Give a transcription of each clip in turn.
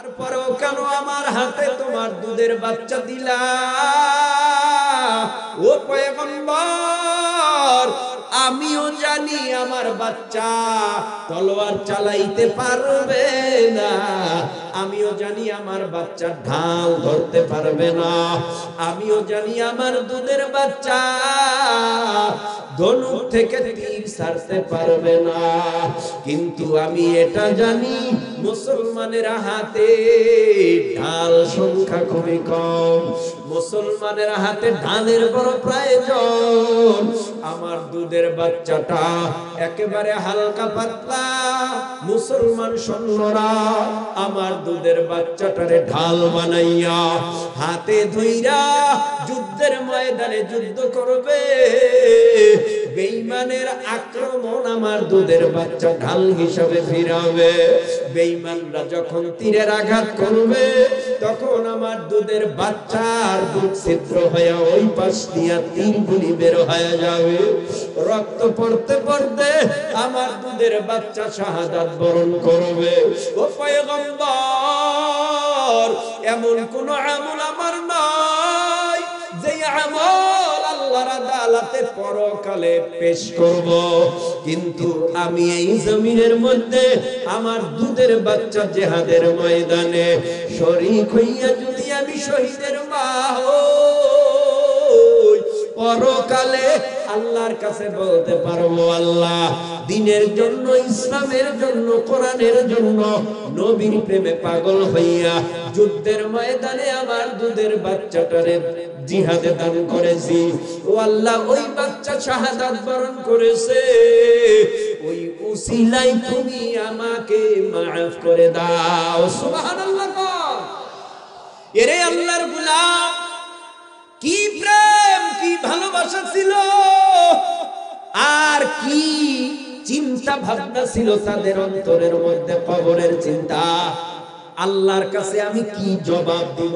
তারপরেও কেন আমার হাতে তোমার দুধের বাচ্চা দিলা? ও পয়গম্বর, আমিও জানি আমার বাচ্চা তলোয়ার চালাইতে পারবে না, আমিও জানি আমার বাচ্চা ঢাল ধরতে পারবে না, আমিও জানি আমার দুধের বাচ্চা ধনুক থেকে তীর ছাড়তে পারবে না, কিন্তু আমি এটা জানি মুসলমানের হাতে ঢাল সংখ্যা খুবই কম, মুসলমানের হাতে ঢালের বড় প্রয়োজন। আমার দুধের বাচ্চাটা একেবারে হালকা পাতলা, মুসলমান সৈন্যরা আমার দুধের বাচ্চাটারে ঢাল বানাইয়া হাতে ধইরা যুদ্ধের ময়দানে যুদ্ধ করবে। বেঈমানের আক্রমণ আমার দুধের বাচ্চা ঢাল হিসাবে ফিরাবে। বেঈমানরা যখন তীরের আঘাত করবে তখন আমার দুধের বাচ্চার বুক ছিদ্র হয়ে ওই পাশ দিয়া তীরগুলি বের হয়ে যাবে। রক্ত পড়তে পড়তে আমার দুধের বাচ্চা শাহাদাত বরণ করবে। ও পয়গম্বর, এমন কোন আমল আমার নাই যে আমল আল্লাহর আদালতে পরকালে পেশ করব, কিন্তু আমি এই জমিনের মধ্যে আমার দুধের বাচ্চা জিহাদের ময়দানে শরীক হইয়া যদি আমি শহীদের মা হই, পরকালে আল্লাহর কাছে বলতে পারবো, আল্লাহ দ্বীনের জন্য, ইসলামের জন্য, কোরআনের জন্য নবীর প্রেমে পাগল হইয়া যুদ্ধের ময়দানে আমার দুধের বাচ্চাটারে জিহাদে দান করেছি। ও আল্লাহ, ওই বাচ্চা শাহাদাত বরণ করেছে, ওই উসিলাই তুমি আমাকে মাফ করে দাও। সুবহানাল্লাহ। এরে আল্লাহর গোলাম, কি প্রেম, কি ভালোবাসা ছিল, আর কি চিন্তা ভাবনা ছিল তাদের অন্তরের মধ্যে, কবরের চিন্তা। আল্লাহর কাছে আমি কি জবাব দিব,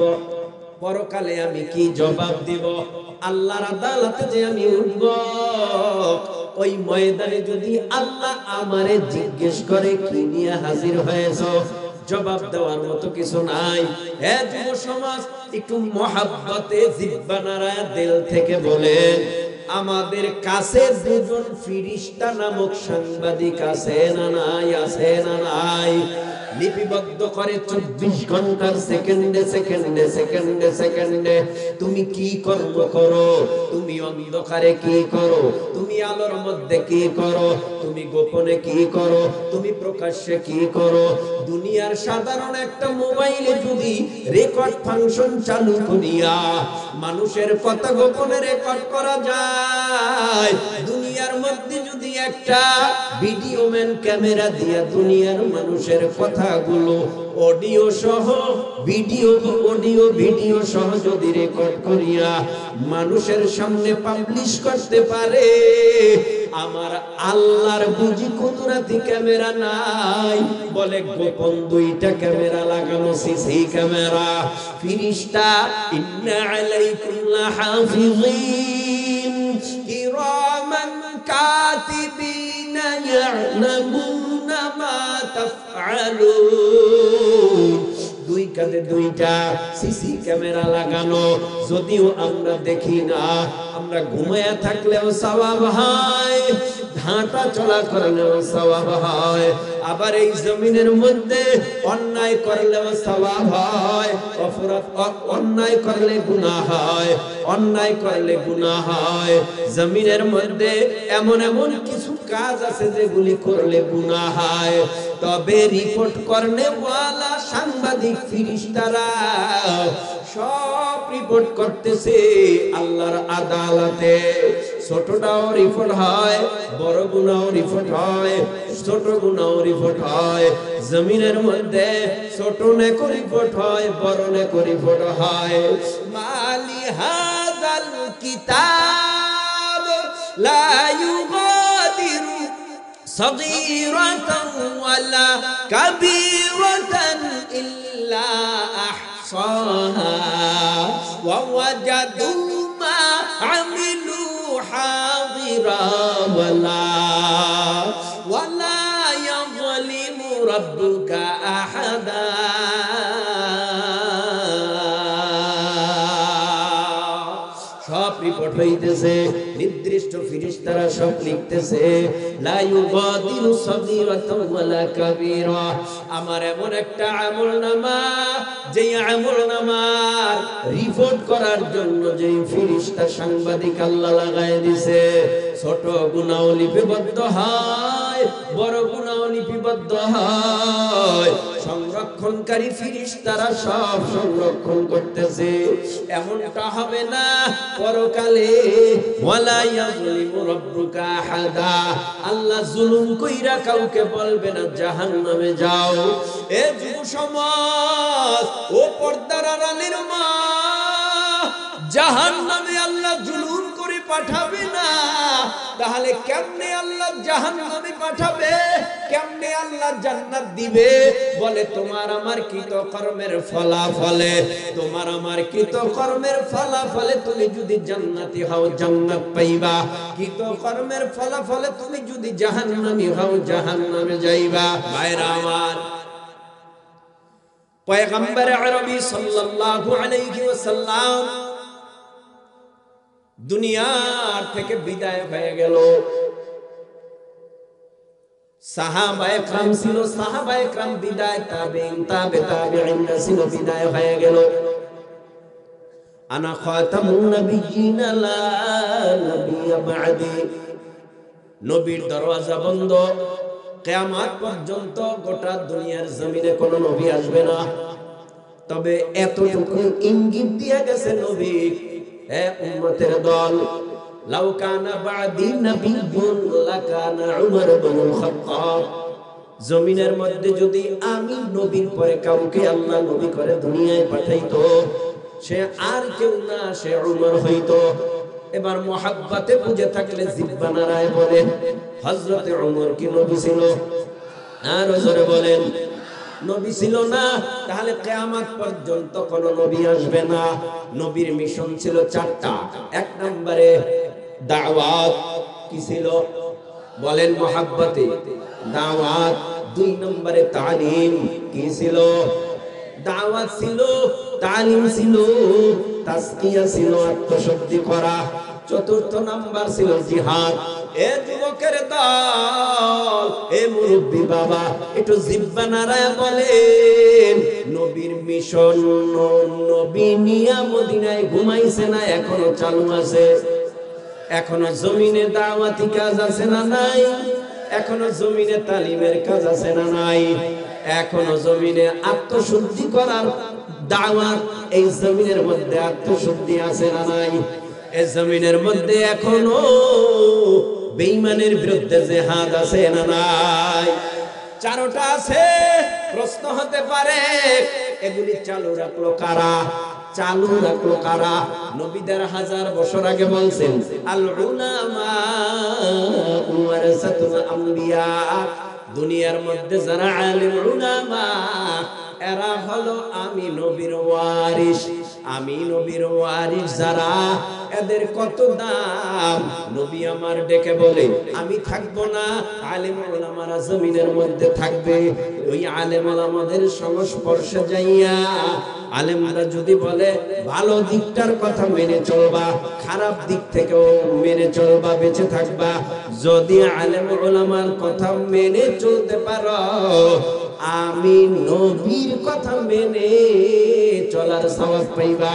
পরকালে আমি কি জবাব দিব, আল্লাহর আদালতে যে আমি উঠব, ওই ময়দানে যদি আল্লাহ আমারে জিজ্ঞেস করে কি নিয়ে হাজির হয়েছ, জবাব দেওয়ার মতো কিছু নাই। হে যুব সমাজ, একটু মহাব্বতে জিহ্বা নাড়ায় দিল থেকে বলেন, আমাদের কাছে দুজন ফিরিস্তা নামক সাংবাদিক আছে না নাই? আছে না নাই? লিপিবদ্ধ করে 24 ঘন্টার সেকেন্ডে সেকেন্ডে সেকেন্ডে সেকেন্ডে তুমি কি কর্ম করো, তুমি অন্ধকারে কি করো, তুমি আলোর মধ্যে কি করো, তুমি গোপনে কি করো, তুমি প্রকাশ্যে কি করো। দুনিয়ার সাধারণ একটা মোবাইলে যদি রেকর্ড ফাংশন চালু করিয়া মানুষের কথা গোপনে রেকর্ড করা যায়, দুনিয়ার মধ্যে যদি একটা ভিডিও ম্যান ক্যামেরা দিয়া দুনিয়ার মানুষের কথাগুলো অডিও সহ ভিডিও সহ যদি রেকর্ড করিয়া মানুষের সামনে পাবলিশ করতে পারে, আমার আল্লাহর বুঝি কুদরতি ক্যামেরা নাই? বলে গোপন 2টা ক্যামেরা লাগানো, সিসি ক্যামেরা। ফিরিস্তা, ইন্না আলাইকুম লাহাফিজিন কিরামান কাতিবিনা ইয়ালামুনা মা তাফআলুন। 2 কাঁধে 2টা সিসি ক্যামেরা লাগানো, যদিও আমরা দেখি না, আমরা ঘুমায়া থাকলেও সওয়াব হয়, হাঁটা চলা করলেও সওয়াব হয়, আবার এই জমিনের মধ্যে অন্যায় করলেও সওয়াব হয়, অন্যায় করলে গুনাহ হয়, অন্যায় করলে গুনাহ হয়। জমিনের মধ্যে এমন এমন কিছু কাজ আছে যেগুলি করলে গুনাহ হয়, তবে রিপোর্ট করনে ওয়ালা সাংবাদিক ফিরিস্তারা সব রিপোর্ট করতেছে আল্লাহর আদালতে। ছোটটাও রিপোর্ট হয়, বড় গুনাহও রিপোর্ট হয়, ছোট গুনাহও রিপোর্ট হয়। জমিনের মধ্যে ছোট নেকো রিপোর্ট হয়, বড় নেকো রিপোর্ট হয়। মালি হাযাল কিতাব লা ইউগাদিরু সগীরাতান ওয়ালা কাবীরাতান ইল্লা আহসাহা ওয়া ওয়াজাদু মা আমিলু হাদিরা ওয়ালা ইয়াযলিমু রাব্বুকা আহাদা। রিপোর্ট হইতেছে, নির্দিষ্ট ফেরেশতারা সব লিখতেছে, লা ইউগাদিরু সাগীরাতাও ওয়ালা কাবীরা। আমার এমন একটা আমলনামা, যে আমলনামার রিপোর্ট করার জন্য যে ফেরেশতা সাংবাদিক আল্লাহ লাগায় দিছে, ছোট গুনাহ লিপিবদ্ধ হয়, বড় গুনাহ লিপিবদ্ধ হয়। সংরক্ষণকারী ফেরেশতারা সব সংরক্ষণ করতেছে। এমনটা হবে না পরকালে, ওয়ালা ইয়াযলিমু রাব্বুকা আহাদা, আল্লাহ জুলুম কইরা কাউকে বলবে না জাহান্নামে যাও। এ যুব সমাজ, ও পর্দার আড়ালের মা, জাহান্নামে আল্লাহ জুলুম করে পাঠাবে না, তাহলে কেমনে আল্লাহ জাহান্নামে পাঠাবে, কেমনে আল্লাহ জান্নাত দিবে? বলে তোমার আমার কৃতকর্মের ফলাফলে, তোমার আমার কৃতকর্মের ফলাফলে তুমি যদি জান্নাতি হও জান্নাত পাইবা, কৃতকর্মের ফলাফলে তুমি যদি জাহান্নামী হও জাহান্নামে যাইবা। ভাইরা আমার, পয়গম্বর আরবি সাল্লাল্লাহু আলাইহি ওয়াসাল্লাম দুনিয়ার থেকে বিদায় হয়ে গেল। সাহাবায়ে کرام ছিল, সাহাবায়ে کرام বিদায়, তাবেঈন, তাবেঈন ছিল, বিদায় হয়ে গেল। আনা খাতামুন নবিয়্যিন লা নবিয়্য বা'দি, নবীর দরওয়াজা বন্ধ, কিয়ামত পর্যন্ত গোটা দুনিয়ার জমিনে কোনো নবী আসবে না। তবে এতটুকু ইঙ্গিত দিয়ে গেছে নবী, হে উম্মতের দল, লাউ কানা বা'দি নাবিয়্যুন লাকানা উমর ইবনুল খাত্তাব, জমিনের মধ্যে যদি আমি নবীর পরে কাউকে আল্লাহ নবী করে দুনিয়ায় পাঠাইতো, সে আর কেউ না, সে উমর হইতো। এবার মুহাব্বতে বুঝে থাকলে জিহ্বা নাড়ায় বলেন, হযরতে উমর কি নবী ছিল? আর জোরে বলেন, নবী ছিল না। তাহলে কিয়ামত পর্যন্ত কোন নবী আসবে না। নবীর মিশন ছিল চারটা। এক নম্বরে দাওয়াত, কি ছিল? বলেন মুহাব্বতে দাওয়াত। দুই নম্বরে তালিম, কি ছিল? দাওয়াত ছিল, তালিম ছিল, তাসকিয়া ছিল, আত্মশুদ্ধি করা। চতুর্থ নাম্বার ছিল জিহাদ। এ যুবকের দল, এ মুরব্বী বাবা, একটু জিহ্বা নাড়ায় বলেন, নবীর মিশন, নবী নিয়া মদিনায় ঘুমাইছে না? এখনো চালু আছে। এখনো জমিনে দাওয়াতি কাজ আছে না নাই? এখনো জমিনে তালিমের কাজ আছে না নাই? এখনো জমিনে আত্মশুদ্ধি করার দাওয়াত, এই জমিনের মধ্যে আত্মশুদ্ধি আছে না নাই? এই জমিনের মধ্যে এখনো বেঈমানের বিরুদ্ধে জিহাদ আছে না নাই? চারটা আছে। প্রশ্ন হতে পারে, এগুলি চালু রাখলো কারা? চালু রাখলো কারা? নবীদের হাজার বছর আগে বলছেন, আল উলামা ওয়ারাসাতুল আম্বিয়া, দুনিয়ার মধ্যে যারা আলিম উলামা, এরা হলো আমি নবীর ওয়ারিস। আমি নবীর ওয়ারিস যারা, এদের কত দাম। নবী আমার ডেকে বলে, আমি থাকবো না, আলেম ওলামারা জমিনের মধ্যে থাকবে। ওই আলেম ওলামাদের সংস্পর্শে যাইয়া আলেমরা যদি বলে ভালো দিকটার কথা মেনে চলবা, খারাপ দিক থেকেও মেনে চলবা, বেঁচে থাকবা। যদি আলেম ওলামার কথা মেনে চলতে পারো, আমি নবীর কথা মেনে চলার সওয়াব পাইবা।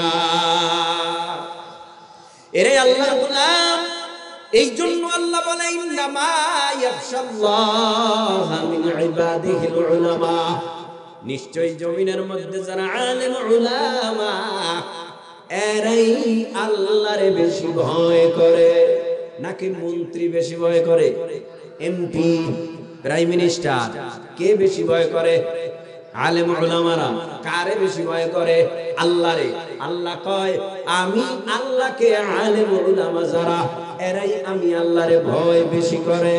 এরে আল্লাহর গোলাম, এই জন্য আল্লাহ বলে, ইন্নামা ইয়াখশাল্লাহ মিন ইবাদিহিল উলামা, নিশ্চয় জমিনের মধ্যে যারা আলেম উলামা, এরাই আল্লাহরে বেশি ভয় করে। নাকি মন্ত্রী বেশি ভয় করে? এমপি, প্রাইম মিনিস্টার, কে বেশি ভয় করে? আলেম উলামারা। কারে বেশি ভয় করে? আল্লাহরে। আল্লাহ কয়, আমি আল্লাহকে, আলেম উলামা যারা, এরাই আমি আল্লাহরে ভয় বেশি করে।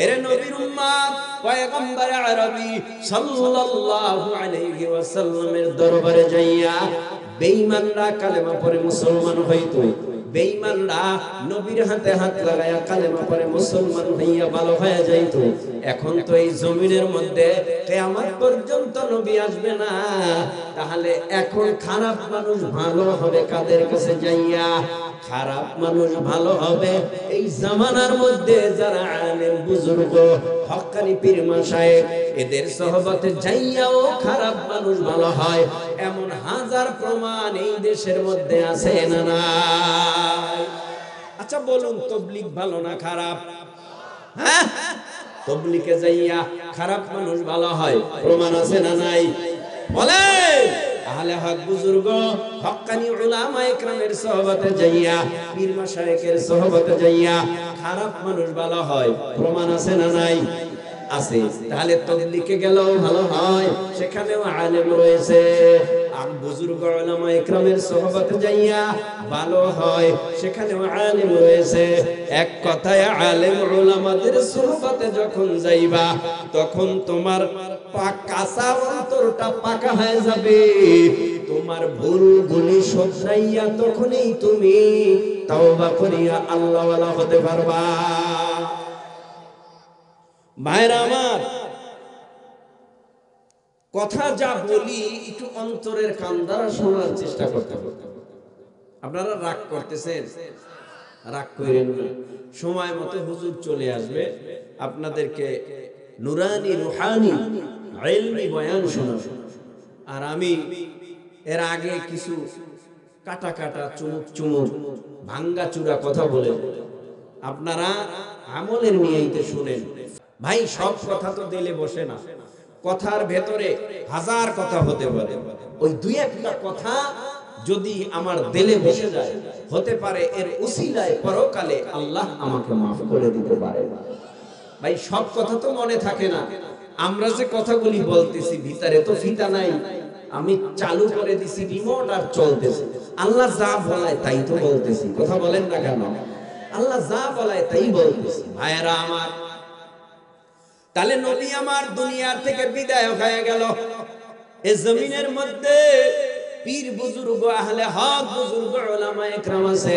এরে নবীর উম্মত, পয়গম্বর আরবি সাল্লাল্লাহু আলাইহি ওয়াসাল্লামের দরবারে যাইয়া বেঈমানরা কালেমা পড়ে মুসলমান হইতো। বেঈমানরা নবীর হাতে হাত লাগায়া কালেমা পড়ে মুসলমান হইয়া ভালো হয়ে যাইত। এখন তো এই জমিনের মধ্যে কিয়ামত পর্যন্ত নবী আসবে না। তাহলে এখন খারাপ মানুষ ভালো হবে কাদের কাছে যাইয়া? খারাপ মানুষ ভালো হবে এই জামানার মধ্যে যারা আলেম বুজুর্গ হক্কানি পীর মাশায়েখ এদের সোহবতে যাইয়াও খারাপ মানুষ ভালো হয়, এমন হাজার প্রমাণ এই দেশের মধ্যে আছে না নাই? আচ্ছা বলুন, তাবলীগ ভালো না খারাপ? হ্যাঁ, তাবলীগে যাইয়া খারাপ মানুষ ভালো হয়, প্রমাণ আছে না নাই? বলেন। আহলে হক বুজুর্গ হক্কানি উলামায়ে কেরামের সোহবতে যাইয়া পীর মাশায়েখের সোহবতে যাইয়া খারাপ মানুষ ভালো হয়, প্রমাণ আছে না নাই? আছে। তাহলে তাবলীগে গেলেও ভালো হয়, সেখানেও আলেম রয়েছে। আর বুজুর্গ উলামায়ে কেরামের সোহবতে যাইয়া ভালো হয়, সেখানেও আলেম রয়েছে। এক কথায় আলেম উলামাদের সোহবতে যখন যাইবা তখন তোমার কাঁচা অন্তরটা পাকা হয়ে যাবে। তোমার ভুলগুলি শুধরাইয়া তখনই তুমি তওবা করিয়া আল্লাহওয়ালা হতে পারবা। ভাইরা আমার, কথা যা বলি একটু অন্তরের কান দ্বারা শোনার চেষ্টা করতে হবে। আপনারা রাগ করতেছেন, রাগ করেন না। সময় মতো হুজুর চলে আসবে, আপনাদেরকে নুরানি রুহানি ইলমি বয়ান শোনাবে। আর আমি এর আগে কিছু কাটা কাটা চুমুক চুমুক ভাঙ্গা চূড়া কথা বলে আপনারা আমলের নিয়েইতে শুনেন। ভাই, সব কথা তো দিলে বসে না, কথার ভেতরে হাজার কথা হতে পারে। ওই দুই একটা কথা যদি আমার দিলে বসে যায়, হতে পারে এর উসিলায় পরকালে আল্লাহ আমাকে মাফ করে দিতে পারে। ভাই, সব কথা তো মনে থাকে না। আমরা যে কথাগুলি বলতেছি ভিতরে তো ফিতা নাই, আমি চালু করে দিছি রিমোট আর চলতেছে। আল্লাহ যা বলায় তাই তো বলতেছি, কথা বলেন না কেন? আল্লাহ যা বলায় তাই বলতেছি। ভাইয়েরা আমার, তাহলে নবী আমার দুনিয়ার থেকে বিদায় হয়ে গেল। এই জমিনের মধ্যে পীর বুজুর্গ আহলে হক বুজুর্গ উলামায়ে কেরাম আছে।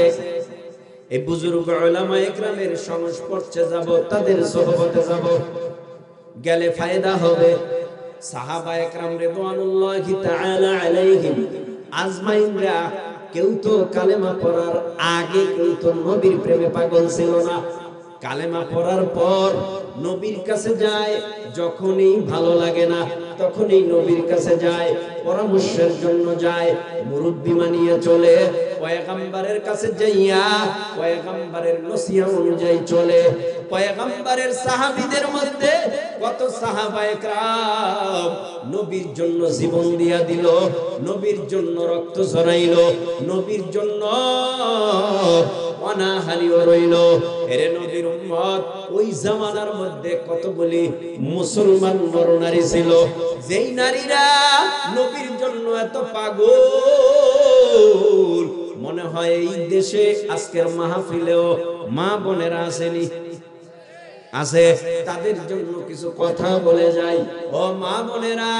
এই বুজুর্গ উলামায়ে কেরামের সংস্পর্শে যাব, তাদের সোহবতে যাব, গেলে ফায়দা হবে। সাহাবায়ে কেরাম রিদওয়ানুল্লাহি তাআলা আলাইহিম আজমাইনরা কেউ তো কালেমা পড়ার আগে কেউ তো নবীর প্রেমে পাগল ছিল না। কালেমা পড়ার পর নবীর কাছে যায়, যখনই ভালো লাগে না তখনই নবীর কাছে যায়, পরামর্শের জন্য যায়, মুরব্বি মানিয়ে চলে, পয়গম্বরের কাছে যাইয়া পয়গম্বরের নসিহত অনুযায়ী চলে। পয়গম্বরের সাহাবীদের মধ্যে কত সাহাবায়ে কেরাম নবীর জন্য জীবন দিয়া দিল, নবীর জন্য রক্ত ঝরাইল, নবীর জন্য অনাহারিও রইল। এরে নবীর উম্মত, ওই জামানার মধ্যে কতগুলি মুসলমান নরনারী ছিল, যেই নারীরা নবীর জন্য এত পাগল, মনে হয় এই দেশে আজকের মাহফিলেও মা বোনেরা আসেনি, আছে। তাদের জন্য কিছু কথা বলে যাই। ও মা বোনেরা,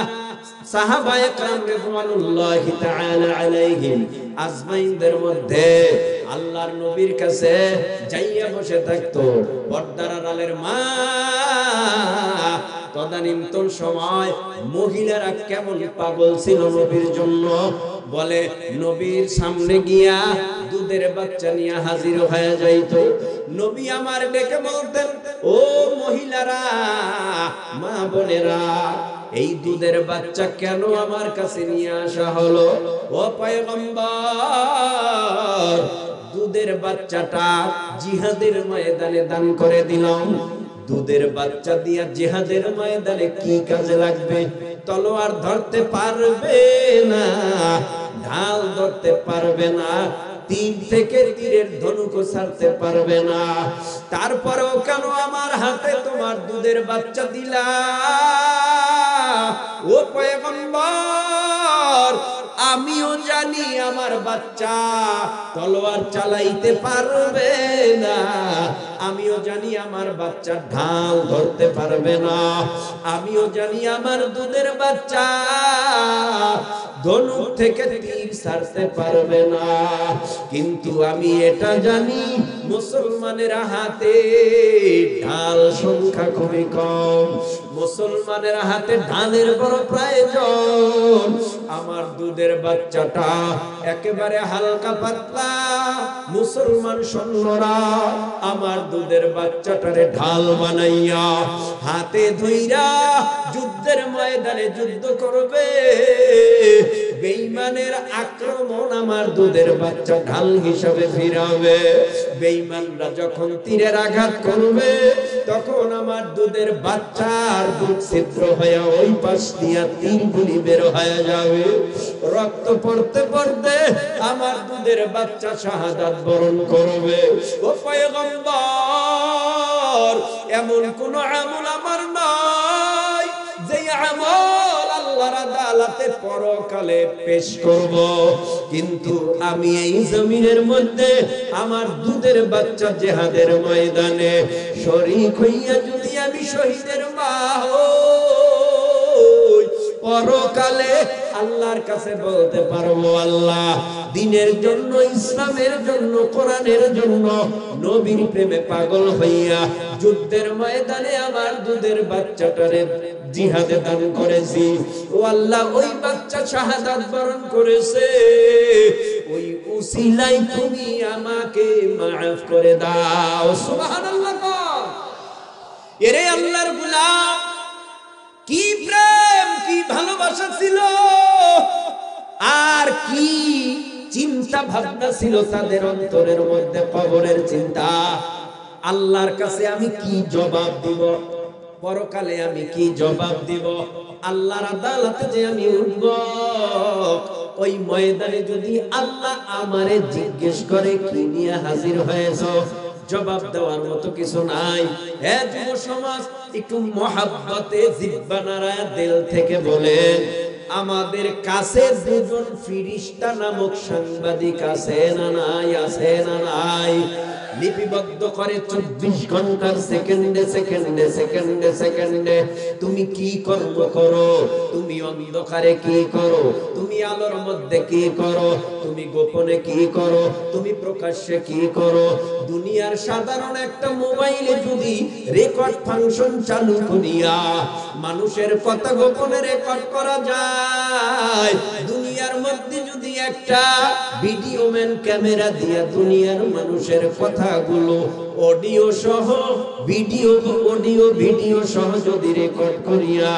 সাহাবায়ে কেরাম রিদওয়ানুল্লাহি তাআলা আলাইহিম আজমাইনদের মধ্যে আল্লাহর নবীর কাছে যাইয়া বসে থাকতো পর্দার আড়ালের মা। তদানীন্তন সময় মহিলারা কেমন পাগল ছিল নবীর জন্য, বলে নবীর সামনে গিয়া দুধের বাচ্চা নিয়ে হাজির হয়ে যাইত। নবী আমার ডেকে বলতেন, ও মহিলারা, মা বোনেরা, এই দুধের বাচ্চা কেন আমার কাছে নিয়ে আসা হলো? ও পয়গম্বর, দুধের বাচ্চাটা জিহাদের ময়দানে দান করে দিলাম। দুধের বাচ্চা দিয়া জিহাদের ময়দানে কি কাজে লাগবে? তলোয়ার ধরতে পারবে না, ঢাল ধরতে পারবে না, তীর থেকে তীরের ধনুক ছাড়তে পারবে না। তারপরেও কেন আমার হাতে তোমার দুধের বাচ্চা দিলা? ও পয়গম্বর, আমিও জানি আমার বাচ্চা তলোয়ার চালাইতে পারবে না, আমিও জানি আমার বাচ্চা ঢাল ধরতে পারবে না, আমিও জানি আমার দুধের বাচ্চা ধনুক থেকে তীর ছাড়তে পারবে না। কিন্তু আমি এটা জানি মুসলমানের হাতে ঢাল সংখ্যা খুবই কম, মুসলমানের হাতে ঢালের বড় প্রয়োজন। আমার দুধের বাচ্চাটা একেবারে হালকা পাতলা, মুসলমান সৈন্যরা আমার দুধের বাচ্চাটারে ঢাল বানাইয়া হাতে ধইরা যুদ্ধের ময়দানে যুদ্ধ করবে। বেঈমানের আক্রমণ আমার দুধের বাচ্চা ঢাল হিসাবে ফিরাবে। বেঈমানরা যখন তীরের আঘাত করবে তখন আমার দুধের বাচ্চার বুক ছিদ্র হয়ে ওই পাশ দিয়া তীরগুলি বের হয়ে যাবে। রক্ত পড়তে পড়তে আমার দুধের বাচ্চা শাহাদাত বরণ করবে। ও পয়গম্বর, এমন কোন আমল আমার নাই যে আমল আল্লাহর আদালতে পরকালে পেশ করব, কিন্তু আমি এই জমিনের মধ্যে আমার দুধের বাচ্চা জিহাদের ময়দানে শরীক হইয়া যদি আমি শহীদের মা হই, পরকালে আল্লাহর কাছে বলতে পারবো, আল্লাহ দ্বীনের জন্য, ইসলামের জন্য, কোরআনের জন্য নবীর প্রেমে পাগল হইয়া যুদ্ধের ময়দানে আমার দুধের বাচ্চাটারে জিহাদে দান করেছি। ও আল্লাহ, ওই বাচ্চা শাহাদাত বরণ করেছে, ওই উসিলাই তুমি আমাকে মাফ করে দাও। সুবহানাল্লাহ। এরে আল্লাহর গোলাম, কি প্রেম, কি ভালোবাসা ছিল, আর কি চিন্তা ভাবনা ছিল তাদের অন্তরের মধ্যে, কবরের চিন্তা। আল্লাহর কাছে আমি কি জবাব দিব, পরকালে আমি কি জবাব দিব, আল্লাহর আদালতে যে আমি উঠব, ওই ময়দানে যদি আল্লাহ আমারে জিজ্ঞেস করে কি নিয়ে হাজির হয়েছো, জবাব দেওয়ার মতো কিছু নাই। হে যুব সমাজ, একটু মহাব্বতে জিহ্বা নাড়ায় দিল থেকে বলেন, আমাদের কাছে দুজন ফিরিস্তা নামক সাংবাদিক আছে না নাই? আছে না নাই? লিপিবদ্ধ করে 24 ঘন্টার সেকেন্ডে সেকেন্ডে সেকেন্ডে সেকেন্ডে তুমি কি কর্ম করো, তুমি অন্ধকারে কি করো, তুমি আলোর মধ্যে কি করো, তুমি গোপনে কি করো, তুমি প্রকাশ্যে কি করো। দুনিয়ার সাধারণ একটা মোবাইলে যদি রেকর্ড ফাংশন চালু করিয়া মানুষের কথা গোপনে রেকর্ড করা যায়, দুনিয়ার মধ্যে যদি একটা ভিডিও ম্যান ক্যামেরা দিয়া দুনিয়ার মানুষের কথাগুলো অডিও সহ ভিডিও সহ যদি রেকর্ড করিয়া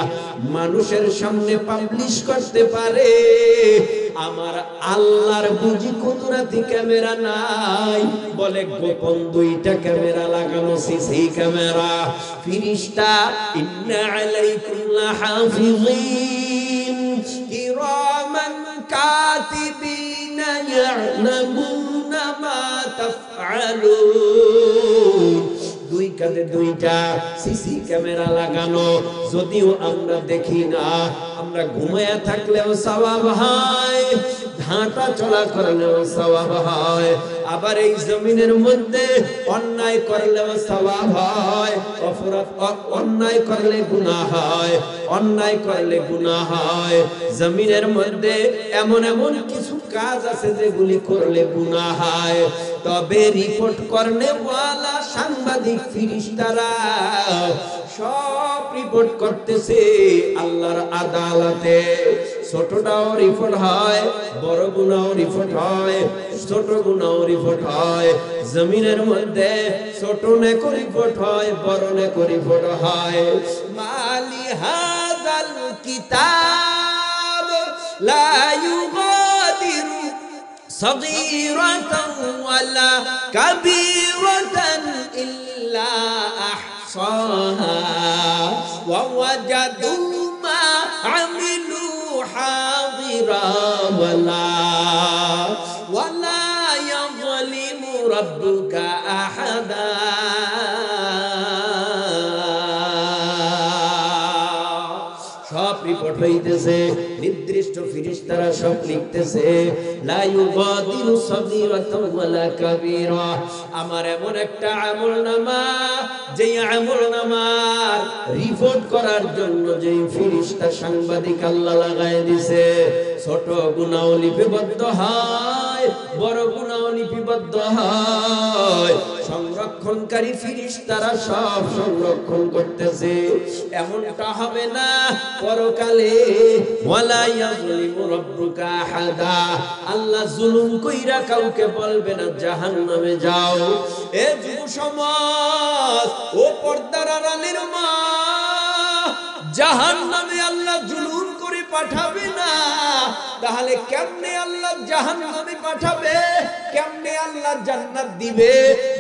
মানুষের সামনে পাবলিশ করতে পারে, আমার আল্লাহর বুঝি কুদরতি ক্যামেরা নাই? বলে গোপন 2টা ক্যামেরা লাগানো, সিসি ক্যামেরা। ফিরিস্তা, ইন্না আলাইকুম লাহাফিজিন কিরামান কাতিবিনা ইয়ালামুনা মা তাফআলুন। 2 কাঁধে 2টা সিসি ক্যামেরা লাগানো। যদিও আমরা দেখি না, আমরা ঘুমায়া থাকলেও সওয়াব হয়, হাঁটা চলা করলেও সওয়াব হয়, আবার এই জমিনের মধ্যে অন্যায় করলেও সওয়াব হয়, অন্যায় করলে গুনাহ হয়, অন্যায় করলে গুনাহ হয়। জমিনের মধ্যে এমন এমন কিছু কাজ আছে যেগুলি করলে গুনাহ হয়, তবে রিপোর্ট করনে ওয়ালা সাংবাদিক ফিরিস্তারা সব রিপোর্ট করতেছে আল্লাহর আদালতে। ছোটটাও রিপোর্ট হয়, বড় গুনাহও রিপোর্ট হয়, ছোট গুনাহও রিপোর্ট হয়। জমিনের মধ্যে ছোট নেকো রিপোর্ট হয়, বড় নেকো রিপোর্ট হয়। মালি হাযাল কিতাব লা ইউগাদিরু সাগীরাতান ওয়ালা কাবীরাতান ইল্লা আহসাহা ওয়া ওয়াজাদু মা আমিলু হাদিরা ওয়ালা ইয়াযলিমু রাব্বুকা আহাদা। সব রিপোর্ট হইতেছে, নির্দিষ্ট ফিরিস্তারা সব লিখতেছে, লা ইউগাদিরু সাগীরাতান ওয়ালা কাবীরা। আমার এমন একটা আমলনামা, যে আমলনামার রিপোর্ট করার জন্য যে ফিরিস্তা সাংবাদিক আল্লাহ লাগায় দিয়েছে, ছোট গুনাহ লিপিবদ্ধ হয়, বড় গুনাহ লিপিবদ্ধ হয়। সংরক্ষণকারী ফেরেশতারা সব সংরক্ষণ করতেছে। এমনটা হবে না পরকালে ওয়ালা ইয়াযলিমু রাব্বুকা আহাদা, আল্লাহ জুলুম কইরা কাউকে বলবে না জাহান্নামে যাও। এ যুব সমাজ, ও পর্দার আড়ালের মা, জাহান্নামে আল্লাহ জুলুম করে পাঠাবে না। তাহলে কেমনে আল্লাহ জাহান্নামে পাঠাবে, কেমনে আল্লাহ জান্নাত দিবে?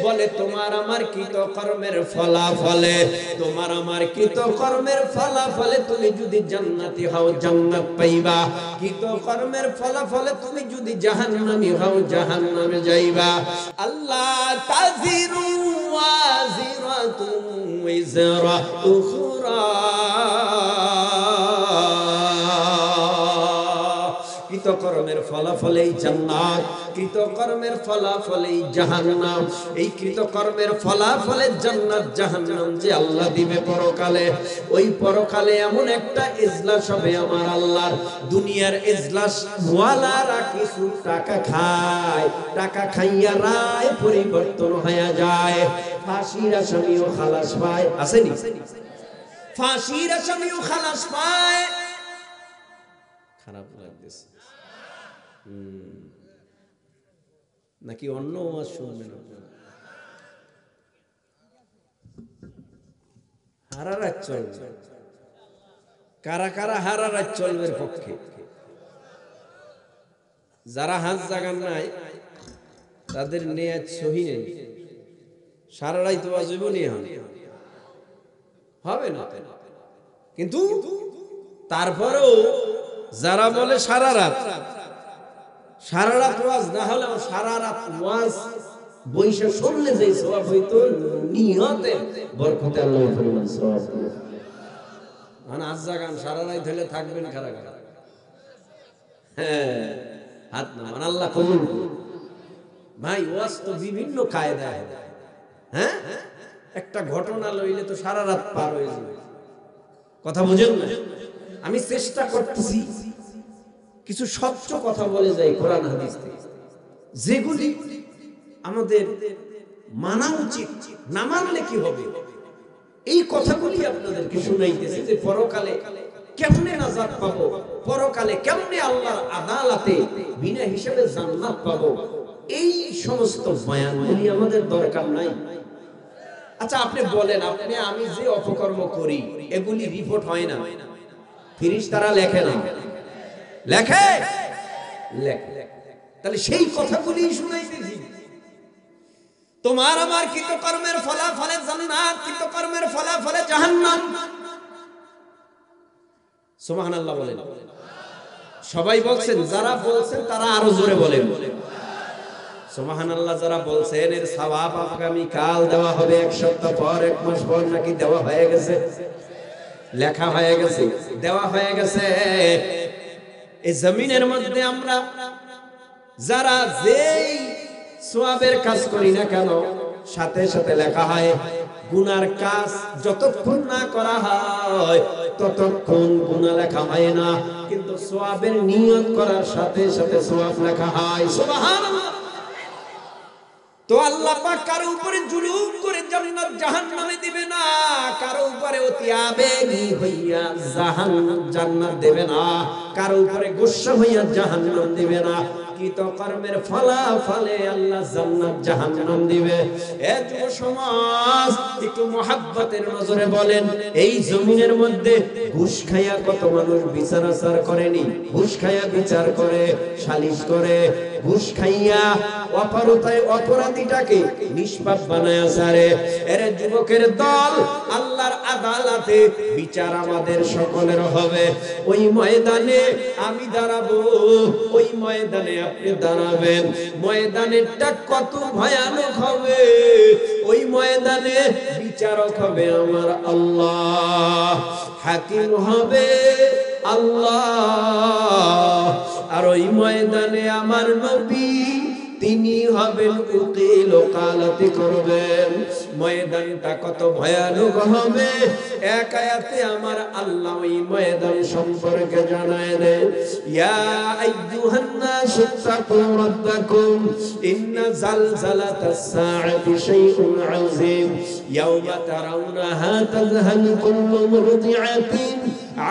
বলে তোমার আমার কৃতকর্মের ফলাফলে, তোমার আমার কৃতকর্মের ফলাফলে তুমি যদি জান্নাতি হও জান্নাত পাইবা, কৃতকর্মের ফলাফলে তুমি যদি জাহান্নামী হও জাহান্নামে যাইবা। আল্লাহ তাজিরু ওয়াজিরাতুন ওয়াজরা উখরা, কৃতকর্মের ফলাফলেই জান্নাত, কৃতকর্মের ফলাফলেই জাহান্নাম। এই কৃতকর্মের ফলাফলে জান্নাত জাহান্নাম যে আল্লাহ দিবে পরকালে, ওই পরকালে এমন একটা ইজলাস হবে আমার আল্লাহর, দুনিয়ার ইজলাস ওয়ালারা কিছু টাকা খায়, টাকা খাইয়া রায় পরিবর্তন হয়ে যায়। ফাঁসির আসামিও খালাস পায়, আসেনি? ফাঁসির আসামিও খালাস পায়। খারাপ লাগতেছে নাকি অন্য ওয়াজ শুনবেন আপনারা? হারারাত চলবে, কারা কারা হারারাত চলবে পক্ষে? যারা হাত জাগান নাই তাদের নিয়ত সহি নেই, সারা রাত ওয়াজ হবে না। কিন্তু তারপরেও যারা বলে সারা রাত, সারা রাত ওয়াজ না হলেও সারা রাত ওয়াজ বৈশা শুনলে যে সওয়াব হইতো, নিয়তে বরকতে আল্লাহর পরিমাণ সওয়াব দিবে। মানে আজ জাগান সারা রাত হলে থাকবেন কারা কারা? হ্যাঁ, হাত না, মানে আল্লাহ কবুল করুন। ভাই ওয়াজ তো বিভিন্ন কায়দায়, হ্যাঁ, একটা ঘটনা লইলে তো সারা রাত পার হয়ে যাবে। কথা বুঝেন না? আমি চেষ্টা করতেছি কিছু স্বচ্ছ কথা বলে যাই কোরআন হাদিস থেকে, যেগুলি আমাদের মানা উচিত, না মানলে কি হবে। এই কথাগুলি আপনাদেরকে শুনাইতেছি যে পরকালে কেমনে নাজাত পাবো, পরকালে কেমনে আল্লাহর আদালতে বিনা হিসাবে জান্নাত পাবো। এই সমস্ত বয়ানগুলি আমাদের দরকার নাই। আচ্ছা আপনি বলেন, আপনি আমি যে অপকর্ম করি এগুলি রিপোর্ট হয় না? ফেরেশতারা লেখে না? লেখে, লেখে। তাহলে সেই কথাগুলি শুনাইতেছি। তোমার আমার কৃতকর্মের ফলাফলে জান্নাত, কৃতকর্মের ফলাফলে জাহান্নাম। সুবহানাল্লাহ বলেন। সবাই বলছেন, যারা বলছেন তারা আরো জোরে বলেন সুবহানাল্লাহ। যারা বলছেন এর সওয়াব আগামী কাল দেওয়া হবে, এক সপ্তাহ পর, এক মাস পর, নাকি দেওয়া হয়ে গেছে? লেখা হয়ে গেছে, দেওয়া হয়ে গেছে। এই জমিনের মধ্যে আমরা যারা যেই সওয়াবের কাজ করি না কেন, সাথে সাথে লেখা হয়। গুনার কাজ যতক্ষণ না করা হয় ততক্ষণ গুনাহ লেখা হয় না, কিন্তু সওয়াবের নিয়ত করার সাথে সাথে সওয়াব লেখা হয়। সুবহানাল্লাহ। তো আল্লাহ পাক কারো উপরে জুলুম করে জান্নাত জাহান্নামে দিবে না, কারো উপরে অতি আবেগী হইয়া জান্নাত দেবে না, কারো উপরে গুসা হইয়া জাহান্নাম দিবে না। কৃতকর্মের ফলাফলে আল্লাহ জান্নাত জাহান্নাম দিবে। এ যুব সমাজ, একটু মহব্বতের নজরে বলেন, এই জমিনের মধ্যে ঘুষ খাইয়া কত মানুষ বিচার আচার করেনি? ঘুষ খাইয়া বিচার করে, সালিশ করে, ঘুষ খাইয়া অপরাধী অপরাধীটাকে নিষ্পাপ বানায় ছাড়ে। এর যুবকের দল, আল্লাহর আদালতে বিচার আমাদের সকলের হবে। ওই ময়দানে আমি দাঁড়াবো, ওই ময়দানে আপনি দাঁড়াবেন। ময়দানেরটা কত ভয়ানক হবে! ওই ময়দানে বিচারক হবে আমার আল্লাহ, হাকিম হবে আল্লাহ। আর ওই ময়দানে আমার নবী তিনি হবেন উকিল, ওকালতি করবেন। ময়দানটা কত ভয়ানক হবে, এক আয়াতে আমার আল্লাহ ওই ময়দান সম্পর্কে জানায় দেন। ইয়া আইয়ুহান নাসু তাকু রাব্বাকুম ইন্না জালজালাতাস সাআতি শাইউন আযীম ইয়াওমা তারাউনাহা তাযহালু কুল্লু মুরদিআতিন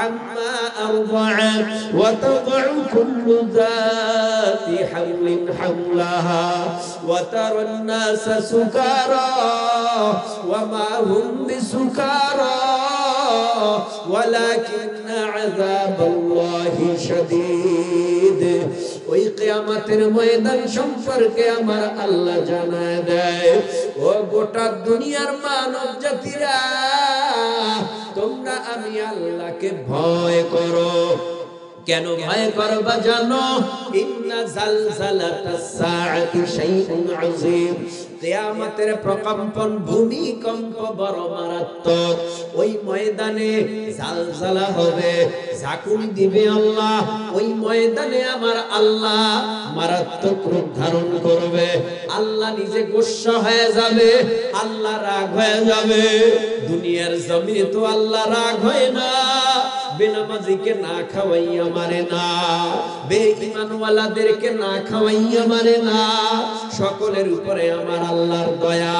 عما أرضعت وتضع كل ذات حمل حملها وترى الناس سكارى وما هم بسكارى ولكن عذاب الله شديد। ওই কিয়ামতের ময়দান সম্পর্কে আমার আল্লাহ জানায় দেয়, ও গোটা দুনিয়ার মানব জাতিরা, তোমরা আমি আল্লাহকে ভয় করো। কেন ভয় করবা জানো? ইন্না জালজালাতাস সাআতি শাইউন আযীম, কিয়ামতের প্রকম্পন, ভূমিকম্প বড় মারাত্মক। ওই ময়দানে জালজালা হবে, ঝাঁকুনি দিবে আল্লাহ। ওই ময়দানে আমার আল্লাহ মারাত্মক রূপ ধারণ করবে। আল্লাহ নিজে গোসা হয়ে যাবে, আল্লাহ রাগ হয়ে যাবে। দুনিয়ার জমিনে তো আল্লাহ রাগ হয় না, বেনামাজিকে না খাওয়াইয়া মারে না, বেঈমানওয়ালাদেরকে না খাওয়াইয়া মারে না। সকলের উপরে আমার আল্লাহর দয়া।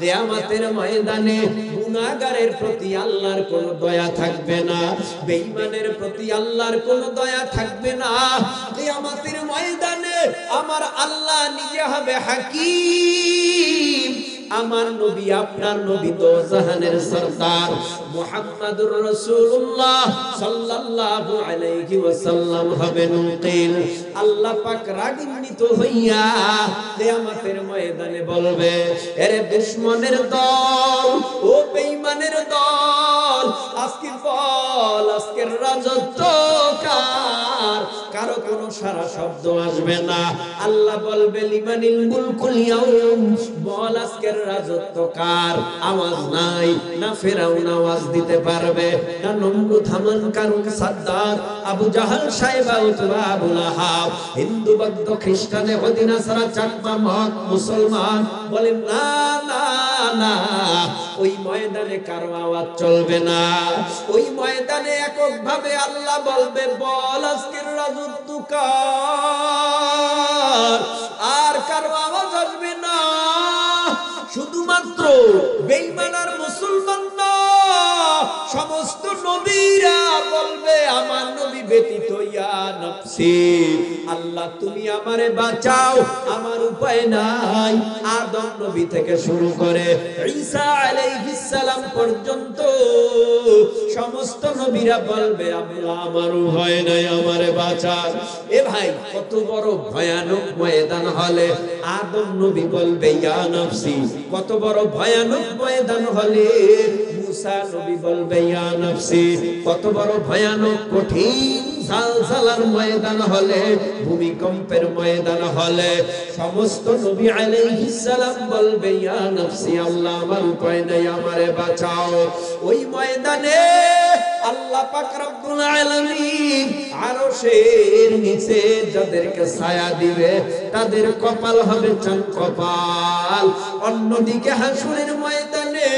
কিয়ামতের ময়দানে গুনাহগারের প্রতি আল্লাহর কোনো দয়া থাকবে না, বেঈমানের প্রতি আল্লাহর কোনো দয়া থাকবে না। কিয়ামতের ময়দানে আমার আল্লাহ নিজে হবে হাকিম। আমার নবী, আপনার নবী তো জাহানের সরদার মুহাম্মাদুর রাসূলুল্লাহ সাল্লাল্লাহু আলাইহি ওয়াসাল্লাম হবেন উকিল। আল্লাহ পাক রাগান্বিত হইয়া কিয়ামতের ময়দানে বলবে, এরে দুশমনের দল, ও বেঈমানের দল, আজকে বল, আজকের রাজত্ব কার? কারো কোনো সারা শব্দ আসবে না। আল্লাহ বলবে, লিমানিল মুলকুল ইয়াউম, বল আজকের রাজত্ব কার? আওয়াজ নাই। না ফেরাউন আওয়াজ দিতে পারবে, না নমরুদ, হামান, কারুন, সাদ্দাত, আবু জাহাল, সাইবা, উতবা, আবু লাহাব, হিন্দু, বৌদ্ধ, খ্রিস্টান, ইহুদি, নাসারা, চাকমা, মগ, মুসলমান বলে না না না। ওই ময়দানে কারো আওয়াজ চলবে না। ওই ময়দানে এককভাবে আল্লাহ বলবে, বল আজকের রাজত্ব কার? আর কারো আওয়াজ আসবে না। শুধুমাত্র বেঈমান আর মুসলমান না, সমস্ত নবীরা বলবে, আমার নবী ব্যতীত, ইয়া নফসি, আল্লাহ তুমি আমারে বাঁচাও, আমার উপায় নাই। আদম নবী থেকে শুরু করে ঈসা আলাইহিস সালাম পর্যন্ত সমস্ত নবীরা বলবে, আল্লাহ আমার উপায় নাই, আমারে বাঁচাও। এ ভাই, কত বড় ভয়ানক ময়দান হলে আদম নবী বলবে, ইয়া নফসি। কত বড় ভয়ানক ময়দান হলে মুসা নবী বলবে, ইয়া নফসি। কত বড় ভয়ানক কঠিন জালজালার ময়দান হলে, ভূমিকম্পের ময়দান হলে সমস্ত নবী আলাইহিস সালাম বলবে, ইয়া নফসি, আল্লাহ আমার উপায় নাই, আমারে বাঁচাও। ওই ময়দানে আল্লাহ পাক রব্বুল আলামিন আরশের নিচে যাদেরকে ছায়া দিবে তাদের কপাল হবে চাঁদ কপাল। অন্যদিকে হাসরের ময়দানে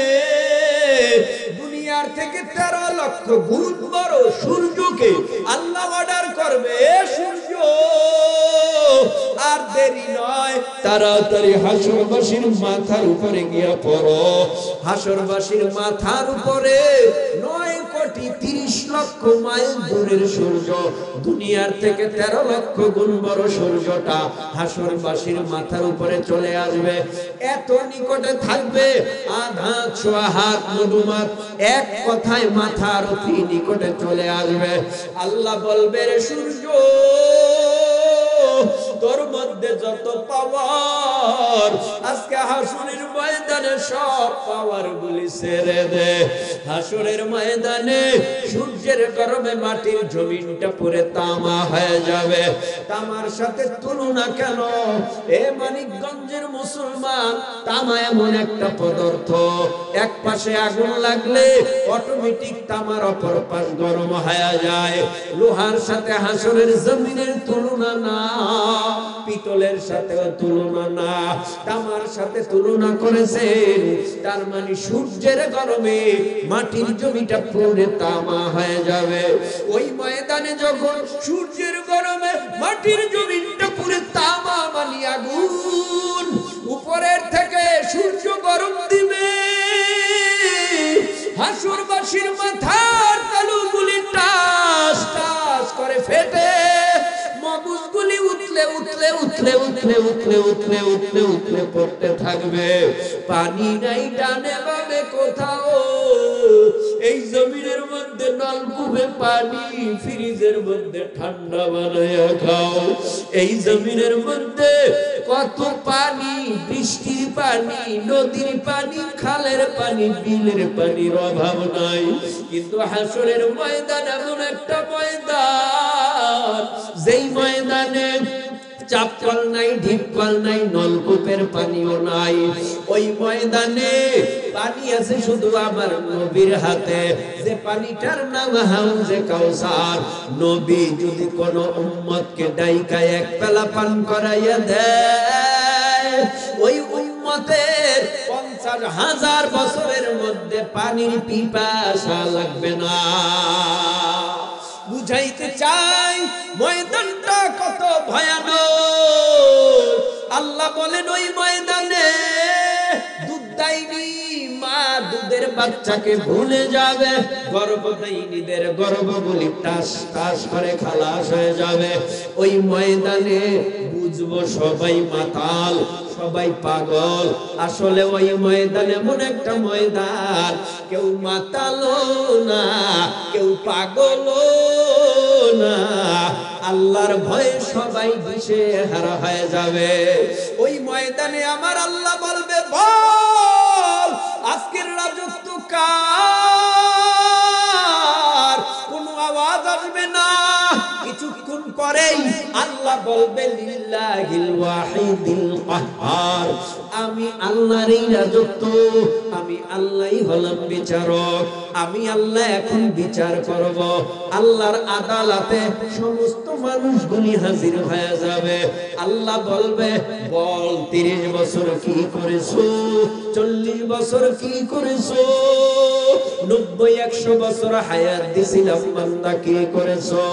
দুনিয়ার থেকে 13 লক্ষ গুণ বড় সূর্যকে আল্লাহ অর্ডার করবে, সূর্য আর দেরি নয়, তাড়াতাড়ি হাসরবাসীর মাথার উপরে গিয়া পড়ো। হাসরবাসীর মাথার উপরে 9,30,00,000 মাইল দূরের সূর্য, দুনিয়ার থেকে 13 লক্ষ গুণ বড় সূর্যটা হাসরবাসীর মাথার উপরে চলে আসবে। এত নিকটে থাকবে, আধা ছোঁয়া হাত মধুমাত, এক কথায় মাথার অতি নিকটে চলে আসবে। আল্লাহ বলবে, রে সূর্য, তোর মধ্যে যত পাওয়ার আজকে হাসরের ময়দানে সব পাওয়ার গুলি ছেড়ে দে। হাসরের ময়দানে সূর্যের গরমে মাটির জমিনটা পুরে তামা হয়ে যাবে। তামার সাথে তুলনা কেন এ মানিকগঞ্জের মুসলমান? তামা এমন একটা পদার্থ, এক পাশে আগুন লাগলে অটোমেটিক তামার অপর পাশ গরম হয়ে যায়। লোহার সাথে হাসরের জমিনের তুলনা না, পিতলের সাথেও তুলনা না, তামার সাথে তুলনা করেছেন। তার মানে সূর্যের গরমে মাটির জমিটা পুরে তামা হয়ে যাবে। ওই ময়দানে যখন সূর্যের গরমে মাটির জমিটা পুরে তামা মানে আগুন, উপরের থেকে সূর্য গরম দিবে, হাসরবাসীর মাথার তালুগুলি টাস টাস করে ফেটে মগজগুলি উতলে উতলে উতলে উতলে উতলে উতলে উতলে উতলে পড়তে থাকবে। পানি নাই ডানে বামে কোথাও। এই জমিনের মধ্যে নলকূপে পানি, ফ্রিজের মধ্যে ঠান্ডা বানায়া খাও। এই জমিনের মধ্যে কত পানি, বৃষ্টির পানি, নদীর পানি, খালের পানি, বিলের পানির অভাব নাই। কিন্তু হাসরের ময়দান এমন একটা ময়দান, যেই ময়দানে চাপকল নাই, ঢিপকল নাই, নলকূপের পানিও নাই। ওই ময়দানে পানি আছে শুধু আমার নবীর হাতে, যে পানিটার নাম হাউজে কাউসার। নবী যদি কোন উম্মতকে ডাইকা এক পেলা পান করাইয়া দেয়, ওই উম্মতের 50,000 বছরের মধ্যে পানির পিপাসা লাগবে না। বুঝাইতে চাই ময়দানটা কত ভয়ানক। আল্লাহ বলেন ওই ময়দানে দুধ দেয়নি মা দুধের বাচ্চাকে ভুলে যাবে, গর্ভদায়িনীদের গর্ভগুলি টাস টাস করে খালাস হয়ে যাবে। ওই ময়দানে বুঝবো সবাই মাতাল, সবাই পাগল। আসলে ওই ময়দান এমন একটা ময়দান, কেউ মাতালো না, কেউ পাগলও না, আল্লাহর ভয়ে সবাই দিশেহারা হয়ে যাবে। ওই ময়দানে আমার আল্লাহ বলবে, বল আজকের রাজত্ব কার? কোনো আওয়াজ আসবে না। কিছুক্ষণ পরেই আল্লাহ বলবে, লিল্লাহিল ওয়াহিদিল কাহ্হার, আমি আল্লাহর এই রাজত্ব, আমি আল্লাহই হলাম বিচারক। আমি আল্লাহ এখন বিচার করব। আল্লাহর আদালতে সমস্ত মানুষগুলি হাজির হয়ে যাবে। আল্লাহ বলবে, বল 30 বছর কি করেছো, 40 বছর কি করেছো, 90-100 বছর হায়াত দিছিলাম বান্দা কি করেছো?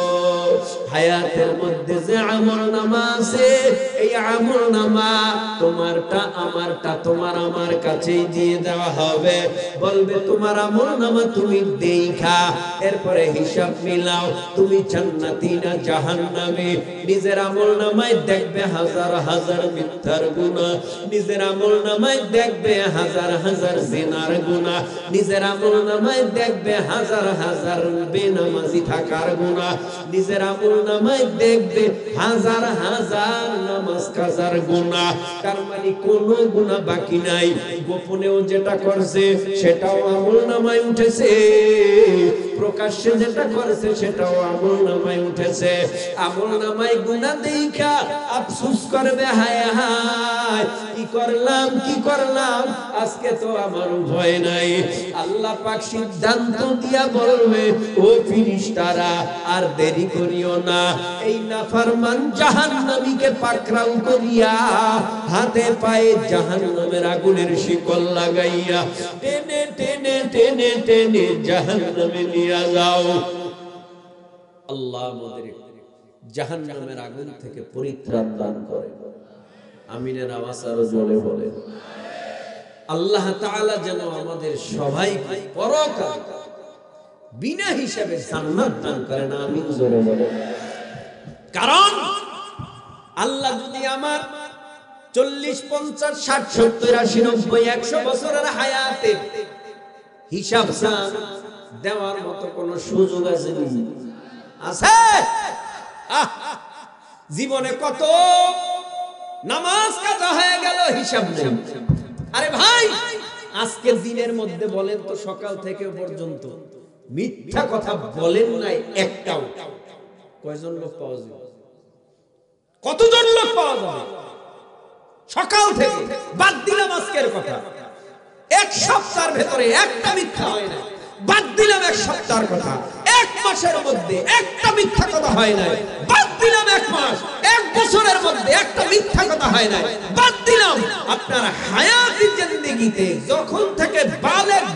হায়াতের মধ্যে যে আমলনামা আছে, এই আমলনামা তোমারটা আমারটা তোমার আমার কাছেই দিয়ে দেওয়া হবে। বলবে তোমার আমলনামা তুমি দেখা, এরপরে হিসাব মিলাও, তুমি জান্নাতি না জাহান্নামী। নিজের আমলনামায় দেখবে হাজার হাজার মিথ্যার গুনাহ, নিজের আমলনামায় দেখবে হাজার হাজার জিনার গুনাহ, নিজের আমলনামায় দেখবে হাজার হাজার বেনামাজি থাকার গুনাহ, নিজের আমলনামায় দেখবে হাজার হাজার নামাজ কাজার গুনাহ। তার মানে কোনো গুনাহ বাকি নাই। গোপনেও যেটা করছে সেটাও আমলনামায় উঠেছে, প্রকাশ্যে যেটা করেছে সেটাও আমলনামায় উঠেছে। আমলনামায় গুনাহ দেখা আফসোস করবে, হায় হায় কি করলাম কি করলাম, আজকে তো আমার ভয় নাই। আল্লাহ পাক সিদ্ধান্ত দিয়া বলবে, ও ফেরেশতারা আর দেরি করিও না, এই নাফরমান জাহান্নামীকে পাকড়াও করিয়া হাতে পায়ে জাহান্নামের আগুনের শিকল লাগাইয়া টেনে টেনে টেনে টেনে জাহান্নামে নিয়ে যাও। আল্লাহ আমাদের জাহান্নামের আগুন থেকে পরিত্রাণ দান করে। আমিনের আওয়াজ আরো জোরে বলেন। আল্লাহ তাআলা যেন আমাদের সবাইকে পরকাল বিনা হিসাবে জান্নাত দান করেন। আমিন জোরে বলেন। কারণ আল্লাহ যদি আমার 40, 50, 60, 70, 80, 90, 100 বছরের হায়াতের হিসাব দেওয়ার মতো কোন সুযোগ আছে? আছে? জীবনে কত নামাজ কাজা হয়ে গেল, হিসাব নেই। আরে ভাই, আজকের দিনের মধ্যে বলেন তো সকাল থেকে পর্যন্ত মিথ্যা কথা বলেন নাই একটাও, কয়জন লোক পাওয়া যাবে? কতজন লোক পাওয়া যাবে? সকাল থেকে বাদ দিলাম আজকের কথা, এক সপ্তাহের ভেতরে একটা মিথ্যা হয় না। বাদ দিলাম এক সপ্তাহের কথা, এক মাসের মধ্যে একটা মিথ্যা কথা হয় না। বাদ দিলাম এক মাস, এক বছরের মধ্যে একটা মিথ্যা কথা হয় না। বাদ দিলাম আপনার হায়াতি জিন্দেগিতে যখন থেকে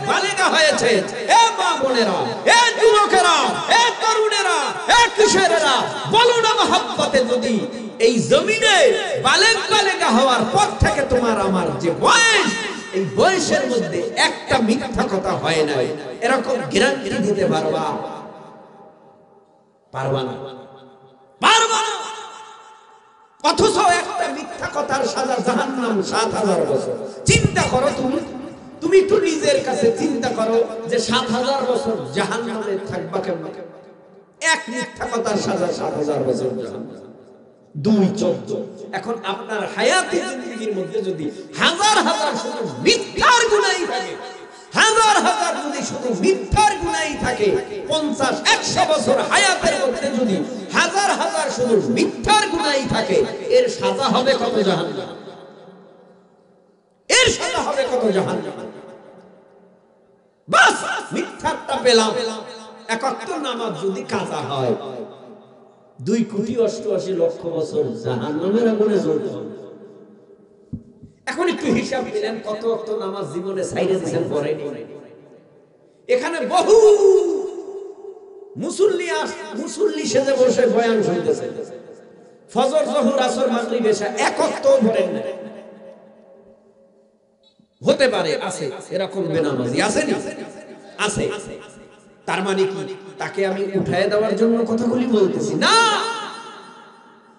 বালেগা হয়েছে, এ মা বোনেরা, এ যুবকেরা, এ তরুণেরা, এ কিশোরেরা, বলো না মহব্বতে যদি এই জমিনে বালেগা হওয়ার পর থেকে তোমার আমার যে বয়স, এই বয়সের মধ্যে একটা মিথ্যা কথা হয় না, এরকম গ্যারান্টি দিতে পারবা? পারবা না, পারবা না। অথচ একটা মিথ্যা কথার সাজা জাহান্নাম ৭০০০ বছর। চিন্তা করো, তুমি একটু নিজের কাছে চিন্তা করো যে ৭০০০ বছর জাহান্নামে থাকবা কেমন? এক মিথ্যা কথার সাজা ৭০০০ বছর জাহান্নাম। ২-১৪। এখন আপনার হায়াতি জিন্দেগির মধ্যে যদি হাজার হাজার শুধু মিথ্যার গুনাহই থাকে, হাজার হাজার যদি শুধু মিথ্যার গুনাহই থাকে, ৫০-১০০ বছর হায়াতের মধ্যে যদি হাজার হাজার শুধু মিথ্যার গুনাহই থাকে, এর সাজা হবে কত জাহান্নাম? এর সাজা হবে কত জাহান্নাম? বাস মিথ্যাটা পেলাম। ৭১ নামাজ যদি কাজা হয়, ২,৮৮,০০,০০০ বছর জাহান্নামের আগুনে জ্বলতে হবে। এখন একটু হিসাব দিলেন কত ওয়াক্ত নামাজ জীবনে ছাইরে দিয়েছেন, পড়েনি। এখানে বহু মুসল্লি সেজে বসে বয়ান শুনতেছে, ফজর, জোহর, আসর, মাগরিব, এশা এক ওয়াক্তও পড়েন না। হতে পারে আছে এরকম বেনামাজি, আছে না? আছে। তার মানে কি তাকে আমি উঠায় দেওয়ার জন্য কথাগুলি বলতেছি না?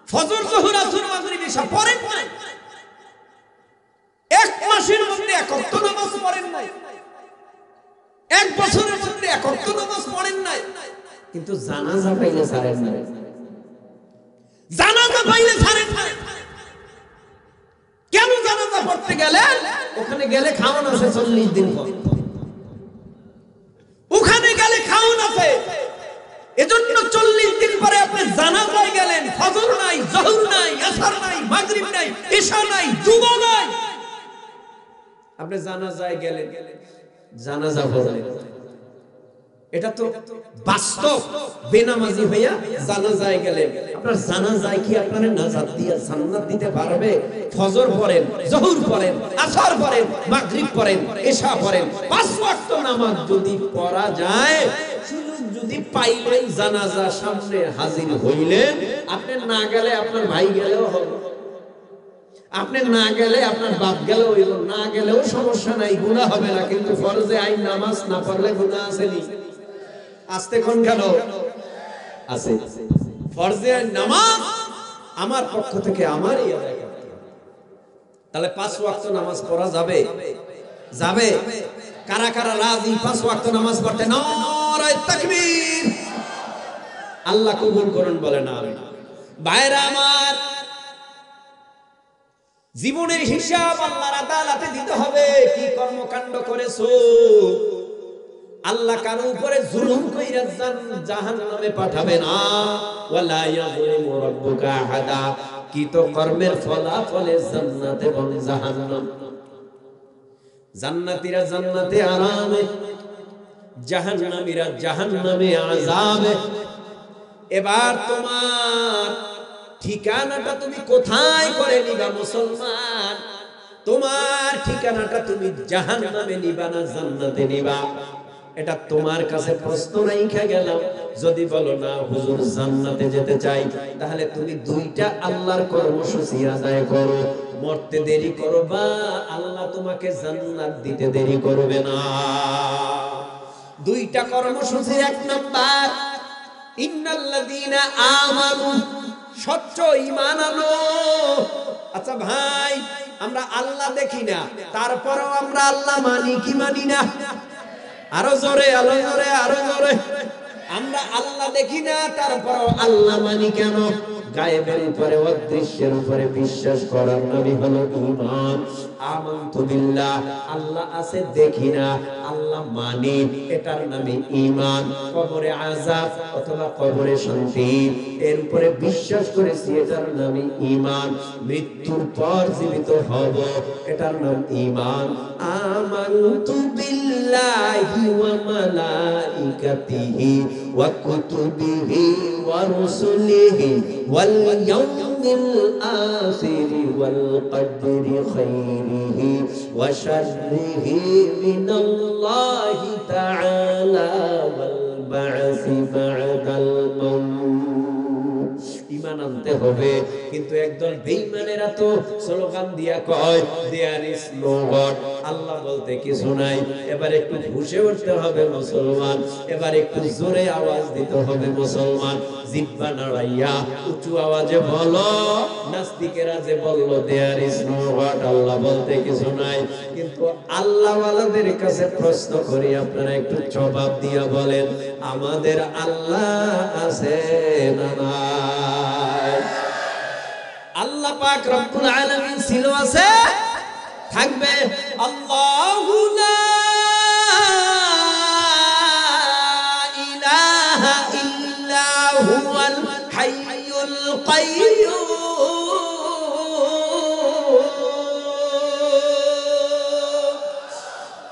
ফজর, জোহর, আসর, মাগরিব, এশা পড়েন না, এক মাসের মধ্যে ৭১ নামাজ পড়েন নাই, এক বছরের মধ্যে ৭১ নামাজ পড়েন নাই, কিন্তু জানাজা পাইলে ছাড়েন নাই। জানাজা পাইলে ছাড়েন নাই। কেন জানাজা পড়তে গেলেন? ওখানে গেলে খাওয়ান আছে ৪০ দিন পর, ওখানে গেলে খাওয়ান আছে, এজন্য ৪০ দিন পরে আপনি জানাজায় গেলেন, ফজর নাই, জোহর নাই, আসর নাই, মাগরিব নাই, এশা নাই, জুমা নাই, আপনি জানাজায় গেলেন, জানাজা পড়লেন। এটা তো বাস্তব। বেনামাজি হইয়া জানাজায় গেলেন, আপনার জানাজায় কি আপনার নাজাত দিয়ে জান্নাত দিতে পারবে? ফজর পড়েন, জোহর পড়েন, আসর পড়েন, মাগরিব পড়েন, এশা পড়েন, ৫ ওয়াক্ত নামাজ যদি পড়া যায়, সুযোগ যদি পাইলেন জানাজা সামনে হাজির হইলেন, আপনি না গেলে আপনার ভাই গেলেও হবে, আপনি না গেলে আপনার বাপ গেলেও হইল, না গেলেও সমস্যা নাই, গুনাহ হবে না। কিন্তু ফরজে আইন নামাজ না পড়লে গুনাহ আসেনি? আসতে কোন কেন আছে? ফরজে আইন নামাজ আমার পক্ষ থেকে আমারই আদায় করতে হবে। তাহলে ৫ ওয়াক্ত নামাজ পড়া যাবে? যাবে। কারা কারা রাজি ৫ ওয়াক্ত নামাজ পড়তে? নারায়ে তাকবীর। আল্লাহ কবুল করুন, বলেন আমিন। ভাইরা আমার, জীবনের হিসাব আল্লাহর আদালতে দিতে হবে। কি কর্মকাণ্ড করেছো? আল্লাহ কারো উপরে জুলুম কইরা জাহান্নামে পাঠাবে না। ওয়ালা ইয়াযলিমু রাব্বুকা আহাদা। কি তো কর্মের ফলাফলে জান্নাত এবং জাহান্নাম। জান্নাতীরা জান্নাতে আরামে, জাহান্নামীরা জাহান্নামে আযাবে। এবার তোমার ঠিকানাটা তুমি কোথায় করে নিবা মুসলমান? তোমার ঠিকানাটা তুমি জাহান্নামে নিবা না জান্নাতে নিবা? এটা তোমার কাছে প্রশ্ন রাইখা গেলাম। যদি বলো না হুজুর জান্নাতে যেতে চাই, তাহলে তুমি দুইটা আল্লাহর কর্মসূচি আদায় করো। মরতে দেরি করবা, আল্লাহ তোমাকে জান্নাত দিতে দেরি করবে না। দুইটা কর্মসূচি। ১ নাম্বার, ইন্নাল্লাযীনা আমানু, সচ্চ ঈমান আনো। আচ্ছা ভাই, আমরা আল্লাহ দেখি না, তারপরেও আমরা আল্লাহ মানি কি মানি না? আরো জোরে, আরো জোরে, আরো জোরে। আমরা আল্লাহ দেখি না, তারপরেও আল্লাহ মানি কেন? গায়েবের উপরে অদৃশ্যের উপরে বিশ্বাস করার নামই হলো ঈমান। আমানতু বিল্লাহ, আল্লাহ আছে দেখি না, আল্লাহ মানি, এটার নামই ঈমান। কবরে আযাব অথবা কবরে শান্তি, এর উপরে বিশ্বাস করেছি, এটার নামই ঈমান। মৃত্যুর পর জীবিত হব, এটার নাম ঈমান। আমানতু বিল্লাহি ওয়া মালাইকাতিহি ওয়া কুতুবিহি ওয়া রুসুলিহি ওয়াল ইয়াউমিল আখিরি ওয়াল কদরি খাইরিহি ওয়া শাররিহি মিনাল্লাহি তাআলা ওয়াল বা'সি বা'দাল মাউত। ঈমান আনতে হবে, কিন্তু একদল বেঈমানেরা তো স্লোগান দিয়া কয় দেয়ার ইজ নো গড, আল্লাহ বলতে কিছু নাই। এবার একটু ঘুষে উঠতে হবে মুসলমান, এবার একটু জোরে আওয়াজ দিতে হবে মুসলমান। জিহ্বা নাড়াইয়া উঁচু আওয়াজে বলো, নাস্তিকেরা যে বললো দেয়ার ইজ নো গড, আল্লাহ বলতে কিছু নাই। কিন্তু আল্লাহওয়ালাদের কাছে প্রশ্ন করি, আপনারা একটু জবাব দিয়া বলেন, আমাদের আল্লাহ আছে না নাই? আল্লাহ পাক রব্বুল আলামিন ছিল, আছে, থাকবে। আল্লাহু লা ইলাহা ইল্লা হুয়াল হাইয়ুল কাইয়্যুম।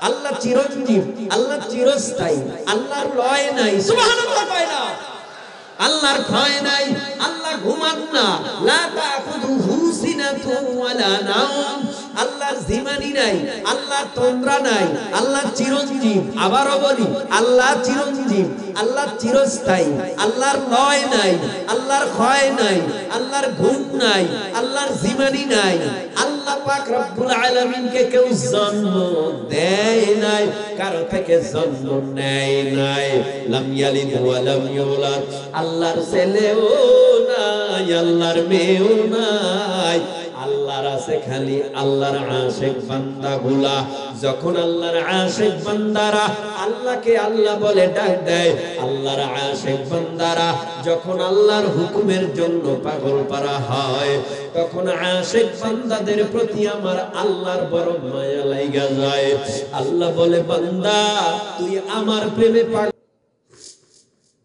আল্লাহ চিরঞ্জীব, আল্লাহ চিরস্থায়ী, আল্লাহর লয় নাই। সুবহানাল্লাহ কয় না? আল্লাহর ক্ষয় নাই, আল্লাহ ঘুমান না। লা তাখুযুহু সিনাতুন ওয়ালা নাওম, আল্লাহর জিমানি নাই, আল্লাহর তন্দ্রা নাই, আল্লাহ চিরঞ্জীব। আবারও বলি, আল্লাহ চিরঞ্জীব, আল্লাহ চিরস্থায়ী, আল্লাহর লয় নাই, আল্লাহর ক্ষয় নাই, আল্লাহর ঘুম নাই, আল্লাহর জিমানি নাই। আল্লাহ পাক রব্বুল আলামিনকে কেউ জন্ম দেয় নাই, কারো থেকে জন্ম নেয় নাই। লাম ইয়ালিদ ওয়া লাম ইউলাদ, আল্লাহর ছেলেও নাই, আল্লাহর মেয়েও নাই। আল্লাহর আছে খালি আল্লাহর আশিক বান্দাগুলা। যখন আল্লাহর আশিক বান্দারা আল্লাহকে আল্লাহ বলে ডাক দেয়, আল্লাহর আশিক বান্দারা যখন আল্লাহর হুকুমের জন্য পাগল পারা হয়, তখন আশিক বান্দাদের প্রতি আমার আল্লাহর বড় মায়া লাগা যায়। আল্লাহ বলে, বান্দা তুই আমার প্রেমে পাগল।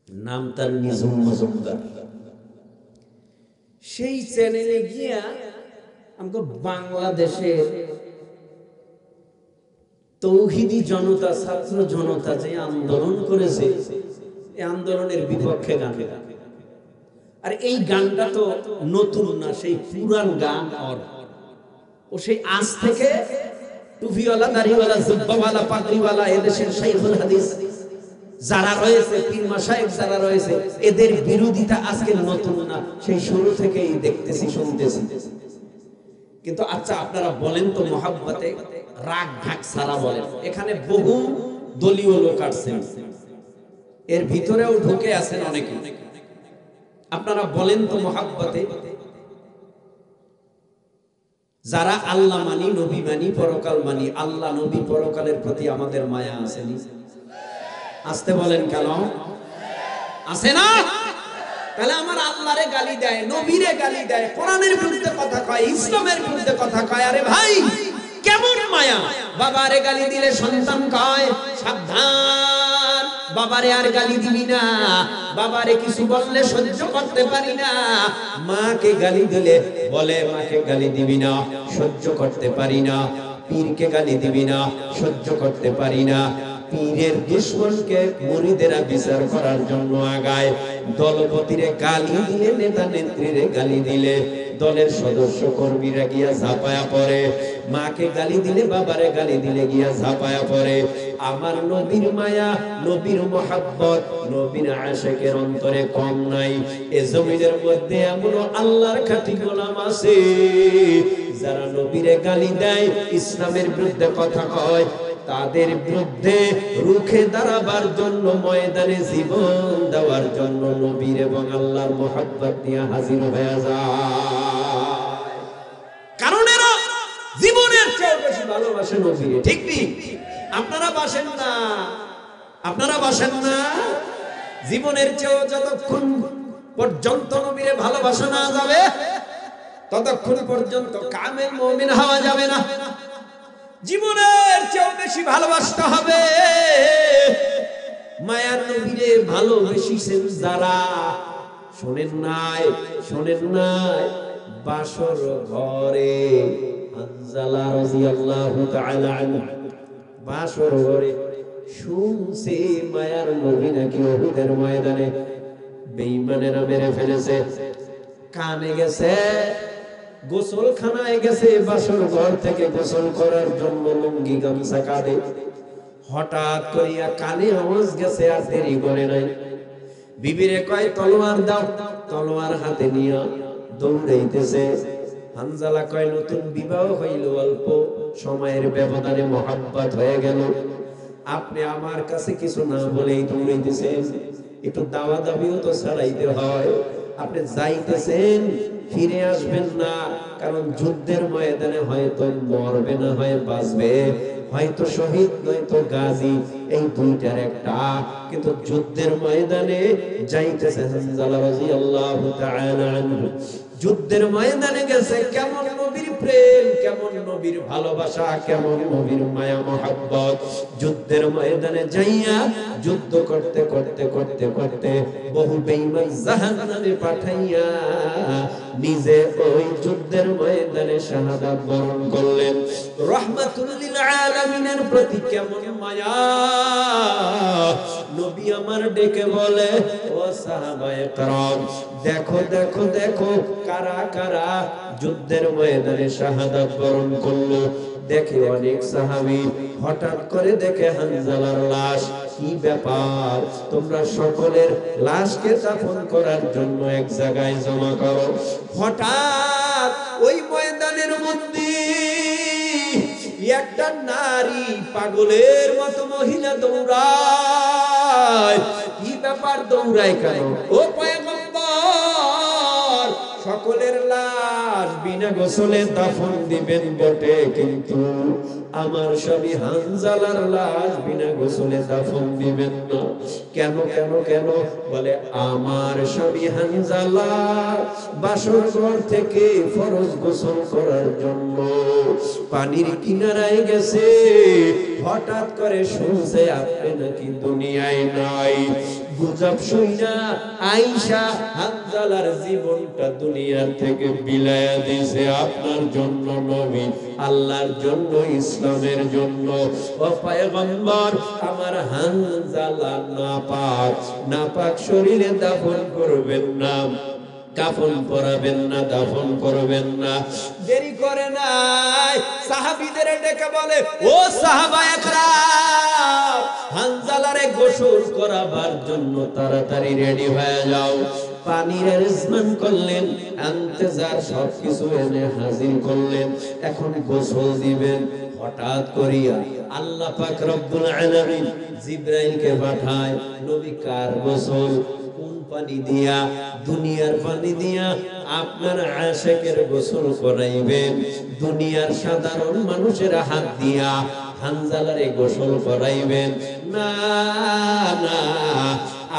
নাম তার নিজুম মজুমদার। সেই চ্যানেলে গিয়া আমাকে বাংলাদেশের তৌহিদি জনতা, ছাত্র জনতা যে আন্দোলন করেছে, এই আন্দোলনের বিপক্ষে গান। আর এই গানটা তো নতুন না, সেই পুরান গান। ও সেই আজ থেকে টুপিওয়ালা, দাড়িওয়ালা, জুব্বাওয়ালা, পাগড়িওয়ালা এদেশের শাইখুল হাদিস যারা রয়েছে, পীর মাশায়েখ যারা রয়েছে, এদের বিরোধিতা আজকে নতুন না, সেই শুরু থেকেই দেখতেছি, শুনতেছি। কিন্তু আচ্ছা, আপনারা বলেন তো, মহাব্বতে রাগ ঢাক সারা বলেন, এখানে বহু দলীয় লোক আসছেন, এর ভিতরেও ঢুকে আছেন অনেকে। আপনারা বলেন তো, মহাব্বতে যারা আল্লাহ মানি, নবী মানি, পরকাল মানি, আল্লাহ নবী পরকালের প্রতি আমাদের মায়া আসেনি? আসতে বলেন কেন? আছে না? তাহলে আমার আল্লাহরে গালি দেয়, নবীরে গালি দেয়, কোরআনের বিরুদ্ধে কথা কয়, ইসলামের বিরুদ্ধে কথা কয়। আরে ভাই, কেমন মায়া! বাবারে গালি দিলে সন্তান কয় সাবধান, বাবারে আর গালি দিবি না, বাবারে কিছু বললে সহ্য করতে পারি না। মাকে গালি দিলে বলে মাকে গালি দিবি না, সহ্য করতে পারি না। পীরকে গালি দিবি না, সহ্য করতে পারি না। পীরের দুশমনকে মুরিদেরা বিচার করার জন্য আগায়। দলপতিরে গালি দিলে, নেতা নেত্রীরে গালি দিলে, দলের সদস্য কর্মীরা গিয়া ঝাঁপায়া পড়ে। মাকে গালি দিলে, বাবারে গালি দিলে গিয়া ঝাঁপায়া পড়ে। আমার নবীর মায়া, নবীর মোহাব্বত, নবীর আশিকের অন্তরে কম নাই। এ জমিনের মধ্যে এমনও আল্লাহর খাঁটি গোলাম আছে যারা নবীরে গালি দেয়, ইসলামের বিরুদ্ধে কথা কয়, তাদের বিরুদ্ধে রুখে দাঁড়াবার জন্য, ময়দানে জীবন দেওয়ার জন্য নবীর এবং আল্লাহর মোহাব্বত নিয়ে হাজির হয়ে যায়। কারণ এরা জীবনের চেয়ে বেশি ভালোবাসে নবীরে। ঠিক ঠিক, আপনারা বাসেন না, আপনারা বাসেন না। জীবনের চেয়েও যতক্ষণ পর্যন্ত নবীরে ভালোবাসা না যাবে, ততক্ষণ পর্যন্ত কামেল মুমিন হওয়া যাবে না। জীবনের চেয়েও বেশি ভালোবাসতে হবে মায়ার নবীরে ভালোবেসেছেন যারা। শোনেন নাই, শোনেন নাই, বাসর ঘরে হানজালা রাদিয়াল্লাহু তাআলা আনহু বাসর ঘরে শুনছে মায়ার নবী নাকি উহুদের ময়দানে বেঈমানেরা মেরে ফেলেছে। কানে গেছে, গোসলখানায় গেছে, বাসর ঘর থেকে গোসল করার জন্য লুঙ্গি গামছা কাঁধে। হঠাৎ করিয়া কানে আওয়াজ গেছে, আর দেরি করে নাই। বিবিরে কয় তলোয়ার দাও, তলোয়ার হাতে নিয়া দৌড়াইতেছে। হানজালা কয় নতুন বিবাহ হইল, অল্প সময়ের ব্যবধানে মহাব্বত হয়ে গেল, আপনি আমার কাছে কিছু না বলেই দৌড়াইতেছেন, একটু দাওয়া দাবিও তো ছাড়াইতে হয়। আপনি যাইতেছেন, ফিরে আসবেন না, কারণ যুদ্ধের ময়দানে হয়তো মরবে না হয় বাঁচবে, হয়তো শহীদ নয়তো গাজী, এই দুইটার একটা। কিন্তু যুদ্ধের ময়দানে যাইতেছে হানজালা রাদিয়াল্লাহু তাআলা আনহু। যুদ্ধের ময়দানে গেছে, কেমন নবীর প্রেম, কেমন নবীর ভালোবাসা, কেমন নবীর মায়া মহব্বত। যুদ্ধের ময়দানে যাইয়া যুদ্ধ করতে করতে করতে করতে বহু বেঈমান জাহান্নামে পাঠাইয়া নিজে ওই যুদ্ধের ময়দানে শাহাদাত বরণ করলেন। রাহমাতুল লিল আলামিনের প্রতি কেমন মায়া। নবী আমার ডেকে বলে, ও সাহাবায়ে কেরাম, দেখো দেখো দেখো কারা কারা যুদ্ধের ময়দানে শাহাদাত বরণ করলো। দেখে অনেক সাহাবী, হঠাৎ করে দেখে হানজালার লাশ। কি ব্যাপার, তোমরা সকলের লাশকে দাফন করার জন্য এক জায়গায় জমা করো। হঠাৎ ওই ময়দানের মধ্যে একটা নারী পাগলের মতো মহিলা দৌড়ায়। কি ব্যাপার, দৌড়ায় কেন? ও পয়গম্বর, সকলের লাশ বিনা গোসলে দাফন দিবেন বটে, কিন্তু আমার স্বামী হানজালার লাশ বিনা গোসলে দাফন দিবেন না। কেন কেন কেন? বলে আমার স্বামী হানজালা বাসর ঘর থেকে ফরজ গোসল করার জন্য পানির কিনারায় গেছে। হঠাৎ করে শুনছে আপনি নাকি দুনিয়ায় নাই। গুজব শুইনা আয়েশা হানজালার জীবনটা দুনিয়ার থেকে বিলায়া দিয়েছে আপনার জন্য নবী, আল্লাহর জন্য, ইসলামের জন্য। ও পয়গম্বর, আমার হানজালা নাপাক, নাপাক শরীরে দাফন করবেন না, কাফন পরাবেন না, দাফন করবেন না। দেরি করে নাই, সাহাবীদের ডেকে বলে, ও সাহাবায়ে কেরাম, হানজালারে গোসল করাবার জন্য তাড়াতাড়ি রেডি হয়ে যাও। পানির আরেঞ্জমেন্ট করলেন, ইন্তজার সবকিছু এনে হাজির করলেন, এখন গোসল দিবেন। হঠাৎ করিয়া আল্লাহ পাক রব্বুল আলামিন জিবরাইলকে পাঠায়। নবী কার গোসল? কোন পানি দিয়া? দুনিয়ার পানি দিয়া আপনার আশিকের গোসল করাইবেন। দুনিয়ার সাধারণ মানুষের হাত দিয়া হানজালারে গোসল করাইবেন না। না,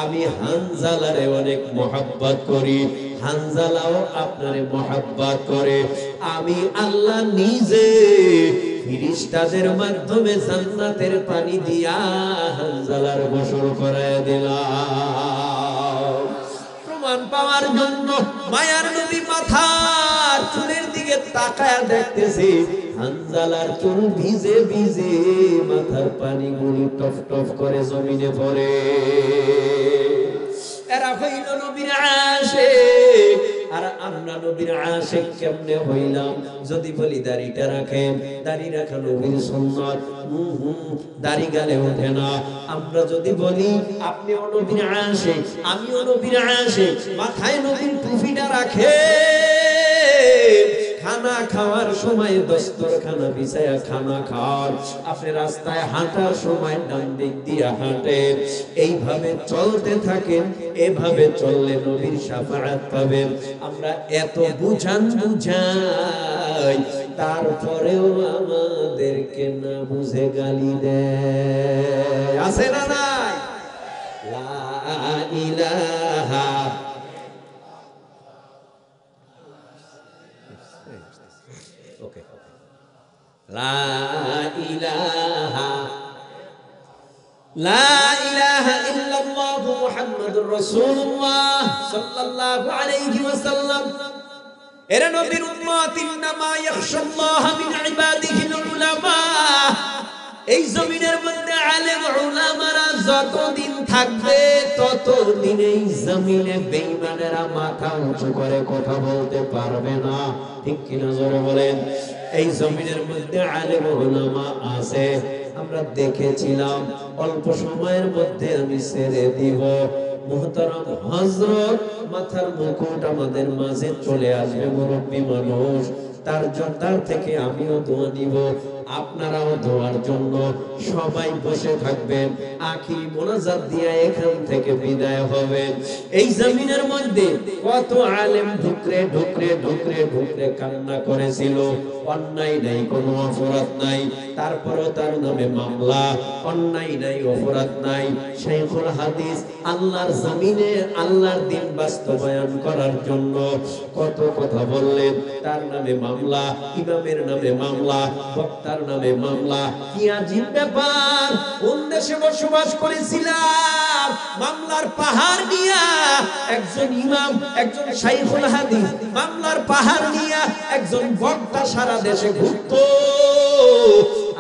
আমি হানজালারে অনেক মহব্বত করি, হানজালাও আপনারে মহব্বত করে। আমি আল্লাহ নিজে ফেরেশতাদের মাধ্যমে জান্নাতের পানি দিয়া হানজালার গোসল করায় দিলাম। প্রমাণ পাওয়ার জন্য মায়ার নবী মাথার চুলের দিকে তাকায়া দেখতেছি, হানজালার চুল ভিজে ভিজে মাথার পানিগুলি টপ টপ করে জমিনে পড়ে। এরা হইল নবীর আশিক। আর আমরা নবীর আশিক কেমনে হইলাম? যদি বলি দাড়িটা রাখেন, দাড়ি রাখা নবীর সুন্নাত, দাড়ি গালে ওঠে না। আমরা যদি বলি আপনিও নবীর আশিক, আমিও নবীর আশিক, মাথায় নবীর টুপিটা রাখেন, খানা খাওয়ার সময় দস্তরখানা বিছায়া খানা খান, আপনি রাস্তায় হাঁটার সময় ডান দিক দিয়ে হাঁটেন, এইভাবে চলতে থাকেন। এভাবে চললে নবীর শাফাআত পাবেন। আমরা এত বুঝাই, তারপরেও আমাদেরকে না বুঝে গালি দেয়। আছে না নাই? লা ইলাহা ওকে, লা ইলাহা লা ইলাহা ইল্লাল্লাহ মুহাম্মাদুর রাসূলুল্লাহ সাল্লাল্লাহু আলাইহি ওয়াসাল্লাম। এরা নবীর উম্মত, ইন্নামা ইয়াখশাল্লাহ মিন ইবাদিহিল উলামা। এই জমিনের মধ্যে আলেম উলামারা যতদিন থাকবে ততদিন এই জমিনে বেঈমানেরা মাথা উঁচু করে কথা বলতে পারবে না। ঠিক কিনা জোরে বলেন? এই জমিনের মধ্যে আলেম উলামা আছে, আমরা দেখেছিলাম। অল্প সময়ের মধ্যে আমি ছেড়ে দিব। মুহতারাম হযরত মাথার মুকুট আমাদের মাঝে চলে আসবে, মুরব্বী মানুষ। তার থেকে আমিও দোয়া নিব, আপনারাও দোয়ার জন্য সবাই বসে থাকবেন। আখিরি মোনাজাত দিয়ে এখান থেকে বিদায় হবেন। এই জমিনের মধ্যে কত আলেম ঢুকরে ঢুকরে ঢুকরে ঢুকরে কান্না করেছিল। অন্যায় নাই, কোনো অপরাধ নাই, তারপরও তার নামে মামলা। অন্যায় নাই, অপরাধ নাই, শাইখুল হাদিস আল্লাহর জমিনে আল্লাহর দ্বীন বাস্তবায়ন করার জন্য কত কথা বললেন। তার নামে মামলা, ইমামের নামে মামলা, বক্তার নামে মামলা। কি আজীব ব্যাপার! কোন দেশে বসবাস করেছিলাম? মামলার পাহাড় নিয়া একজন ইমাম, একজন শাইখুল হাদিস মামলার পাহাড় নিয়া একজন বক্তা সারা দেশে ঘুরতো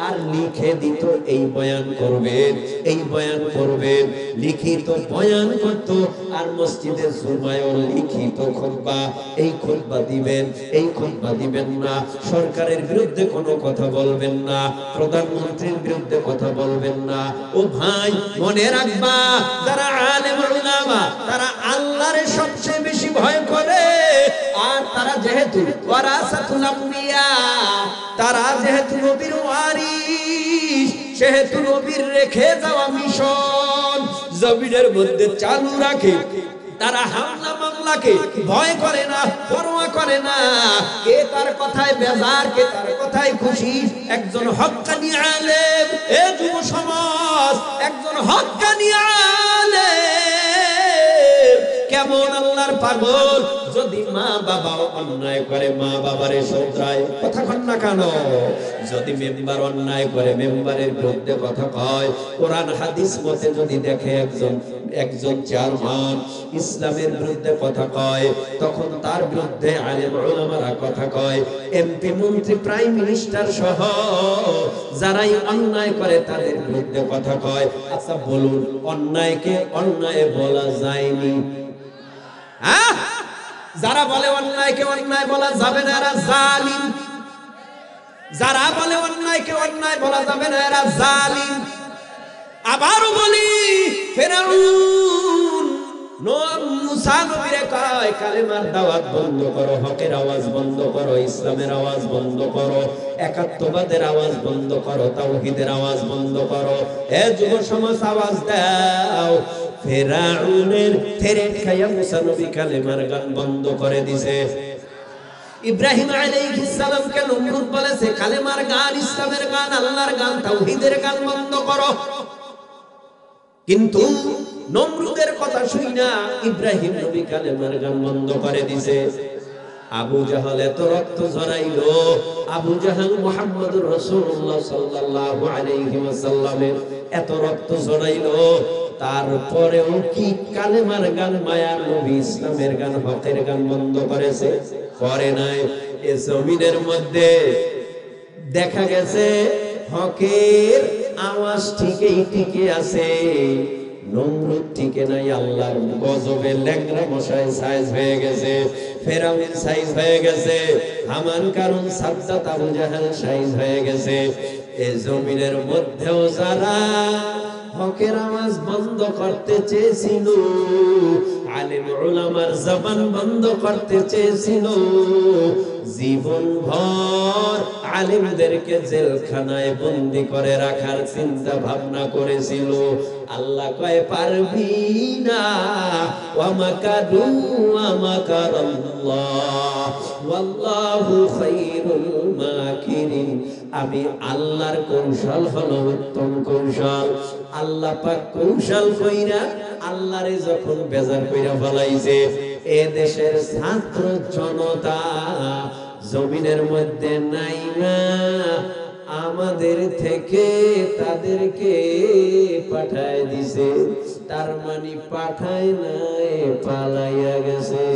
আর লিখে দিত, এই বয়ান করবেন, এই বয়ান করবেন। লিখিত বয়ান করত। আর মসজিদে জুমায়ও লিখিত খুতবা, এই খুতবা দিবেন, এই খুতবা দিবেন না। সরকারের বিরুদ্ধে কোনো কথা বলবেন না, প্রধানমন্ত্রীর বিরুদ্ধে কথা বলবেন না। ও ভাই, মনে রাখবা, যারা আলেম উলামা তারা আল্লাহরে সবচেয়ে বেশি ভয় করে। আর তারা যেহেতু ওয়ারাসাতুল আম্বিয়া, তারা যেহেতু নবীর ওয়ারিস, সেহেতু নবীর রেখে যাওয়া মিশন জমিনের মধ্যে চালু রাখে। তারা হামলা মামলাকে ভয় করে না, পরোয়া করে না। কে তার কথায় বেজার, কে তার কথায় খুশি। একজন হক্কানি আলেম, এ যুব সমাজ, একজন হক্কানি আলেম কেমন আল্লাহর পাগল। যদি মা বাবাও অন্যায় করে, মা বাবারে শোধরায়, কথা কন না কেন? যদি মেম্বার অন্যায় করে, মেম্বারের বিরুদ্ধে কথা কয়। কোরআন হাদিস মতে যদি দেখে একজন চেয়ারম্যান ইসলামের বিরুদ্ধে কথা কয়, তখন তার বিরুদ্ধে আলেম উলামারা কথা কয়। এমপি, মন্ত্রী, প্রাইম মিনিস্টার সহ যারাই অন্যায় করে তাদের বিরুদ্ধে কথা কয়। আচ্ছা বলুন, অন্যায়কে অন্যায় বলা যায়নি? হ্যাঁ, যারা বলে অন্যায়কে অন্যায় বলা যাবে না, এরা জালিম। যারা বলে অন্যায়কে অন্যায় বলা যাবে না, এরা জালিম। আবারও বলি, ফেরাউন মুসা নবীরে কয়, কালেমার দাওয়াত বন্ধ করো, হকের আওয়াজ বন্ধ করো, ইসলামের আওয়াজ বন্ধ করো, একাত্মবাদের আওয়াজ বন্ধ করো, তাওহীদের আওয়াজ বন্ধ করো। এ যুব সমাজ আওয়াজ দাও। ফেরাউনের থেরেট খাইয়া মুসা নবী কালেমার গান বন্ধ করে দিছে। ইব্রাহিম আলাইহিস সালামকে নমরুদ বলেছে, কালেমার গান, ইসলামের গান, আল্লাহর গান, তাওহীদের গান বন্ধ করো। কিন্তু নমরুদের কথা শুই না ইব্রাহিম নবী কালেমার গান বন্ধ করে দিছে। আবু জাহাল এত রক্ত ঝরাইলো। আবু জাহাল মুহাম্মদুর রাসূলুল্লাহ সাল্লাল্লাহু আলাইহি ওয়াসাল্লামের এত রক্ত ঝরাইলো, তারপরেও কি কালেমার গান, মায়ার নবী, ইসলামের গান, হকের গান বন্ধ করেছে? করে নাই। এ জমিনের মধ্যে দেখা গেছে হকের আওয়াজ ঠিকই টিকে আছে, নমরুদ টিকে নাই। আল্লাহর গজবে ল্যাংড়া মশাই সাইজ হয়ে গেছে, ফেরাউন সাইজ হয়ে গেছে, হামান, কারুন, সাদ্দাত, আবু জাহেল সাইজ হয়ে গেছে। এই জমিনের মধ্যেও যারা হকের আওয়াজ বন্ধ করতে চেয়েছিল, আলেম উলামার জবান বন্ধ করতে চেয়েছিল, জীবন ভর আলেমদেরকে জেলখানায় বন্দী করে রাখার চিন্তা ভাবনা করেছিল। আল্লাহ কয়, পারবি না। ওয়া মাকারু ওয়া মাকারাল্লাহ ওয়াল্লাহু খায়রুল মাকিরিন। আমি আল্লাহর কৌশল হলো উত্তম কৌশল। আল্লাহ পাক কৌশল কইরা আল্লাহরে যখন বেজার কইরা ফলাইছে, এ দেশের ছাত্র জনতা জমিনের মধ্যে নাই না, আমাদের থেকে তাদেরকে পাঠায় দিছে। তার মানে পাঠায় নাই, পালাইয়া গেছে।